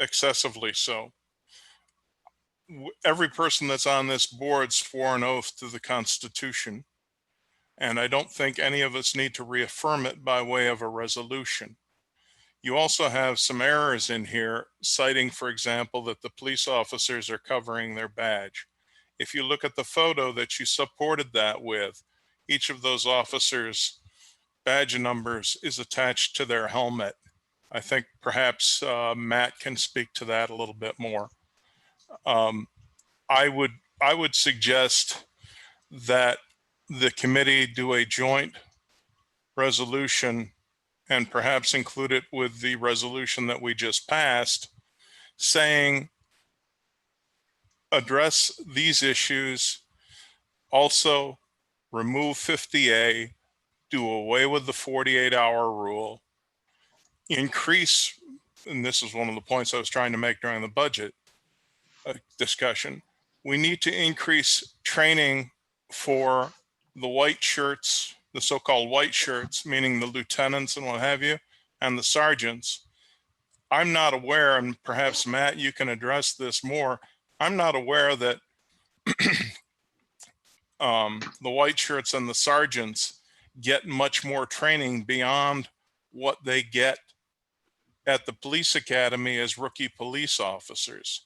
excessively so. Every person that's on this board swore an oath to the Constitution, and I don't think any of us need to reaffirm it by way of a resolution. You also have some errors in here, citing, for example, that the police officers are covering their badge. If you look at the photo that you supported that with, each of those officers' badge numbers is attached to their helmet. I think perhaps Matt can speak to that a little bit more. I would suggest that the committee do a joint resolution and perhaps include it with the resolution that we just passed, saying address these issues, also remove 50A, do away with the 48-hour rule, increase, and this is one of the points I was trying to make during the budget discussion, we need to increase training for the white shirts, the so-called white shirts, meaning the lieutenants and what have you, and the sergeants. I'm not aware, and perhaps Matt, you can address this more. I'm not aware that the white shirts and the sergeants get much more training beyond what they get at the police academy as rookie police officers.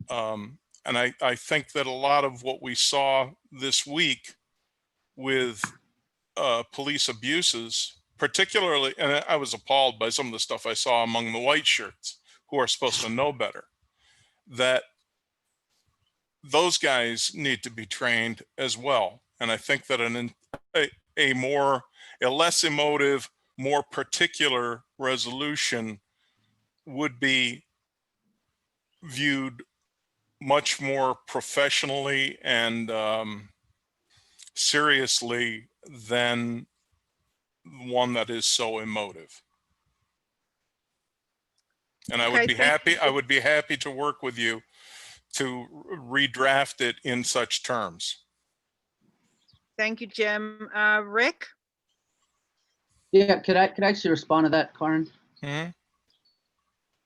And I think that a lot of what we saw this week with police abuses, particularly, and I was appalled by some of the stuff I saw among the white shirts who are supposed to know better, that those guys need to be trained as well. And I think that a less emotive, more particular resolution would be viewed much more professionally and seriously than one that is so emotive. And I would be happy to work with you to redraft it in such terms. Thank you, Jim. Rick? Yeah, could I actually respond to that, Karen? Mm-hmm.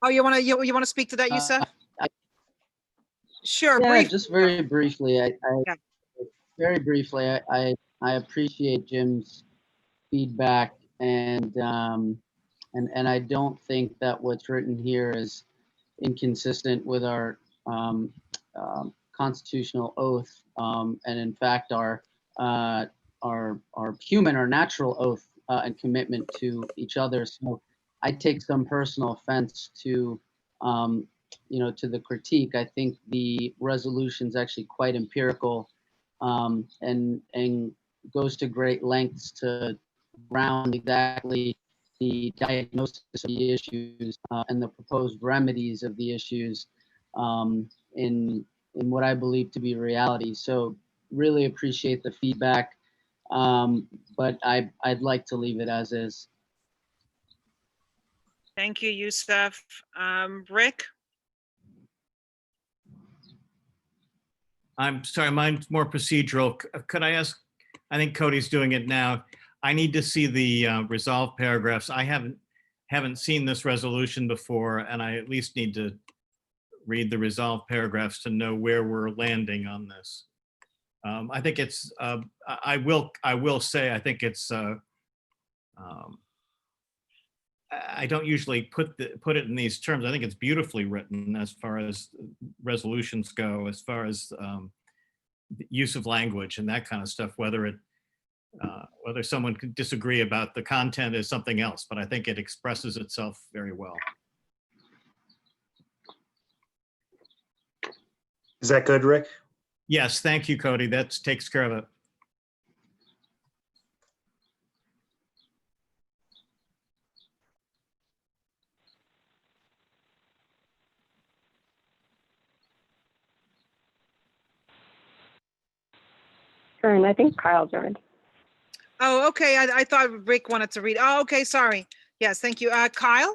Oh, you want to speak to that, Youssef? Sure. Yeah, just very briefly. Very briefly. I appreciate Jim's feedback, and I don't think that what's written here is inconsistent with our constitutional oath, and in fact our human or natural oath and commitment to each other. So I take some personal offense to, to the critique. I think the resolution is actually quite empirical, and goes to great lengths to ground exactly the diagnosis of the issues and the proposed remedies of the issues in what I believe to be reality. So really appreciate the feedback, but I'd like to leave it as is. Thank you, Yusuf. Rick? I'm sorry, mine's more procedural. Could I ask, I think Cody's doing it now. I need to see the resolve paragraphs. I haven't seen this resolution before, and I at least need to read the resolve paragraphs to know where we're landing on this. I think it's, I will say, I think it's, I don't usually put it in these terms. I think it's beautifully written as far as resolutions go, as far as the use of language and that kind of stuff, whether someone could disagree about the content is something else, but I think it expresses itself very well. Is that good, Rick? Yes, thank you, Cody. That takes care of it. And I think Kyle joined. Oh, okay. I thought Rick wanted to read. Oh, okay. Sorry. Yes, thank you. Kyle?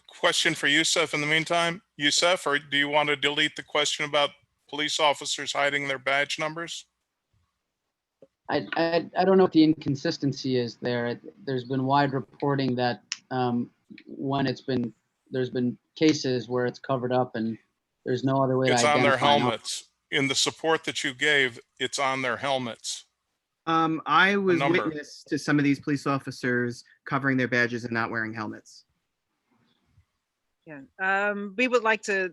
Question for Yusuf in the meantime. Yusuf, or do you want to delete the question about police officers hiding their badge numbers? I don't know what the inconsistency is there. There's been wide reporting that when there's been cases where it's covered up and there's no other way to It's identify. on their helmets. In the support that you gave, it's on their helmets. I was witness to some of these police officers covering their badges and not wearing helmets. Yeah. We would like to.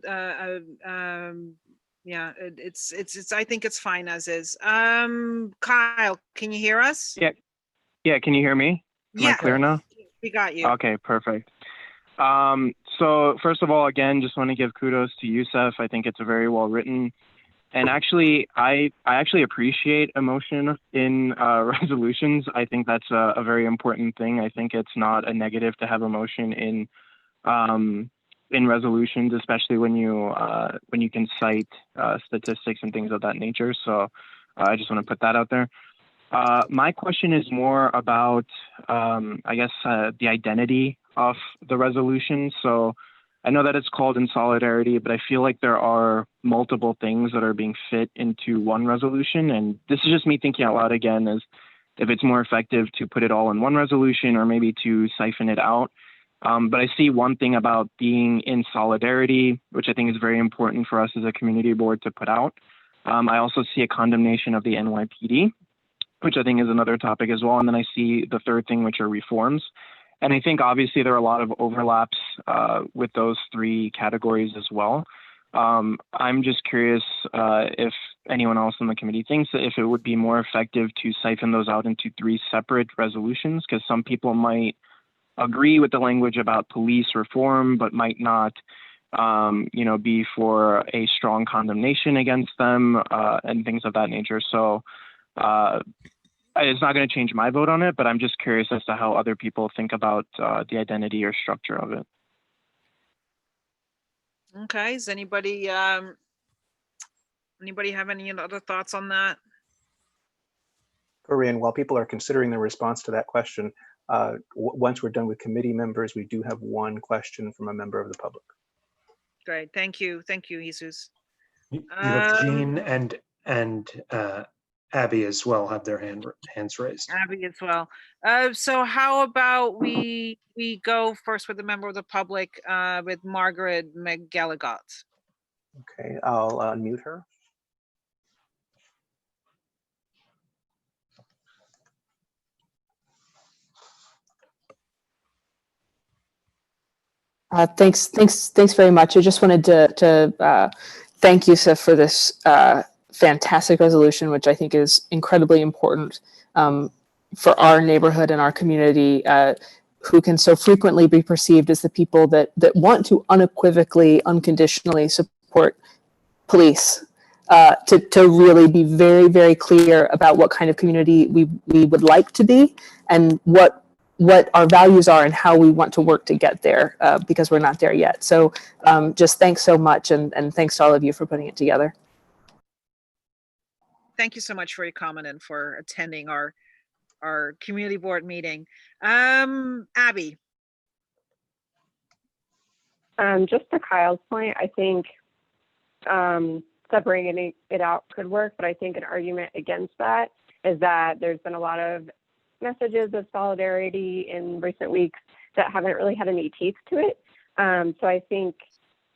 Yeah. It's. I think it's fine as is. Kyle, can you hear us? Yeah. Yeah. Can you hear me? Am I clear now? We got you. Okay. Perfect. So first of all, again, just want to give kudos to Yusuf. I think it's a very well written. And actually, I actually appreciate emotion in resolutions. I think that's a very important thing. I think it's not a negative to have emotion in resolutions, especially when you can cite statistics and things of that nature. So I just want to put that out there. My question is more about, I guess, the identity of the resolution. So I know that it's called In Solidarity, but I feel like there are multiple things that are being fit into one resolution. And this is just me thinking out loud again, is if it's more effective to put it all in one resolution or maybe to siphon it out. But I see one thing about being in solidarity, which I think is very important for us as a community board to put out. I also see a condemnation of the NYPD, which I think is another topic as well. And then I see the third thing, which are reforms. And I think obviously there are a lot of overlaps with those three categories as well. I'm just curious if anyone else on the committee thinks that if it would be more effective to siphon those out into three separate resolutions, because some people might agree with the language about police reform, but might not, be for a strong condemnation against them and things of that nature. So it's not going to change my vote on it, but I'm just curious as to how other people think about the identity or structure of it. Okay. Does anybody have any other thoughts on that? Corinne, while people are considering their response to that question, once we're done with committee members, we do have one question from a member of the public. Great. Thank you. Thank you, Jesus. You have Jean and Abby as well have their hands raised. Abby as well. So how about we go first with the member of the public with Margaret McGilligot. Okay, I'll unmute her. Thanks very much. I just wanted to thank Yusuf for this fantastic resolution, which I think is incredibly important for our neighborhood and our community, who can so frequently be perceived as the people that want to unequivocally, unconditionally support police. To really be very, very clear about what kind of community we would like to be, and what our values are and how we want to work to get there, because we're not there yet. So just thanks so much, and thanks to all of you for putting it together. Thank you so much for your comment and for attending our community board meeting. Abby. Just to Kyle's point, I think separating it out could work, but I think an argument against that is that there's been a lot of messages of solidarity in recent weeks that haven't really had any teeth to it. So I think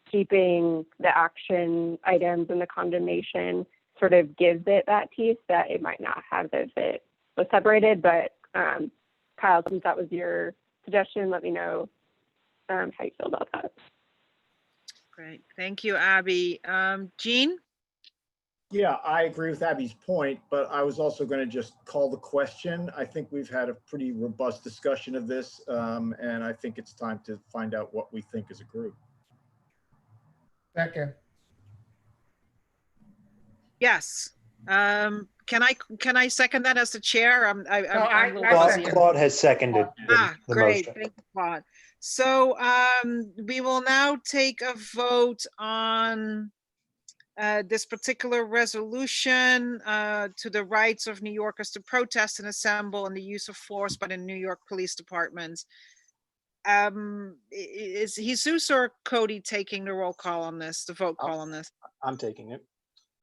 keeping the action items and the condemnation sort of gives it that teeth that it might not have if it was separated. But Kyle, since that was your suggestion, let me know how you feel about that. Great. Thank you, Abby. Jean? Yeah, I agree with Abby's point, but I was also going to just call the question. I think we've had a pretty robust discussion of this, and I think it's time to find out what we think as a group. Second. Yes. Can I second that as the chair? I'm a little fuzzy. Claude has seconded the great. motion. Thank you, Claude. So we will now take a vote on this particular resolution to the rights of New Yorkers to protest and assemble and the use of force by the New York Police Department. Is Jesus or Cody taking the roll call on this, the vote call on this? I'm taking it.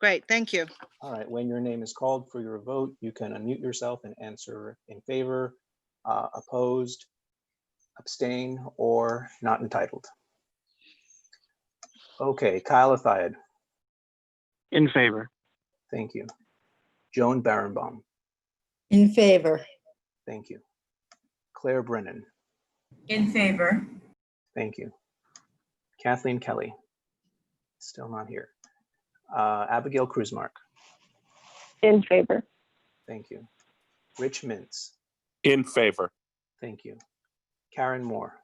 Great, thank you. All right, when your name is called for your vote, you can unmute yourself and answer in favor, opposed, abstain, or not entitled. Okay, Kyle Athiad. In favor. Thank you. Joan Barenbaum. In favor. Thank you. Claire Brennan. In favor. Thank you. Kathleen Kelly. Still not here. Abigail Cruzmark. In favor. Thank you. Rich Mintz. In favor. Thank you. Karen Moore.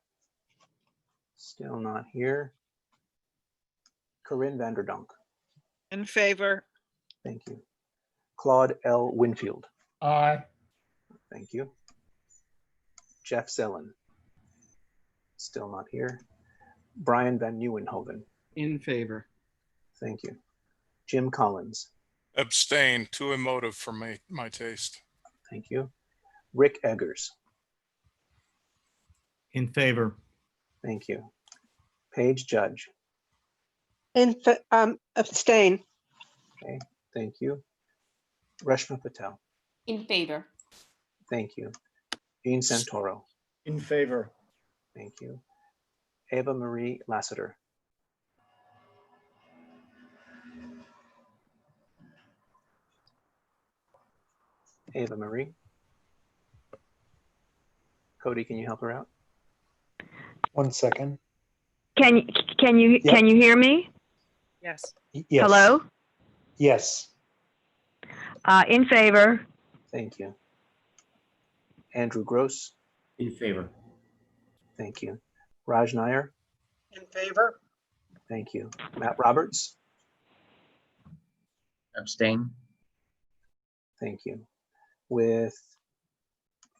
Still not here. Corinne Vanderdonk. In favor. Thank you. Claude L. Winfield. Aye. Thank you. Jeff Zellen. Still not here. Brian Van Nieuwenhoven. In favor. Thank you. Jim Collins. Abstain, too emotive for my taste. Thank you. Rick Eggers. In favor. Thank you. Paige Judge. Abstain. Okay, thank you. Reshma Patel. In favor. Thank you. Jean Santoro. In favor. Thank you. Eva Marie Lassiter. Ava Marie. Cody, can you help her out? 1 second. Can you hear me? Yes. Yes. Hello? Yes. In favor. Thank you. Andrew Gross. In favor. Thank you. Raj Nair. In favor. Thank you. Matt Roberts. Abstain. Thank you. With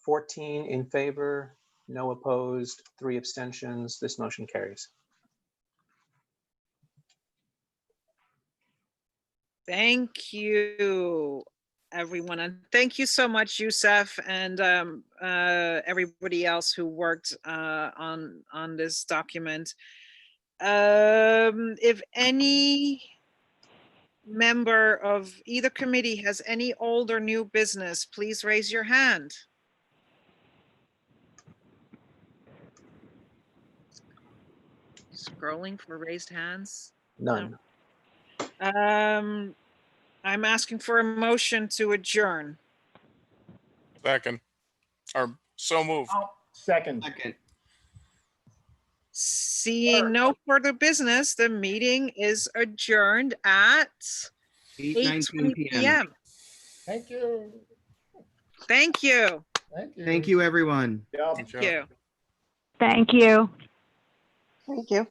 14 in favor, no opposed, 3 abstentions, this motion carries. Thank you, everyone. And thank you so much, Youssef, and everybody else who worked on this document. If any member of either committee has any old or new business, please raise your hand. Scrolling for raised hands. None. I'm asking for a motion to adjourn. Second. Or so moved. Second. Seeing no further business, the meeting is adjourned at 8:19 p.m. p.m. Thank you. Thank you. Thank you. Thank you, everyone. Yep. Thank you. Thank you. Thank you.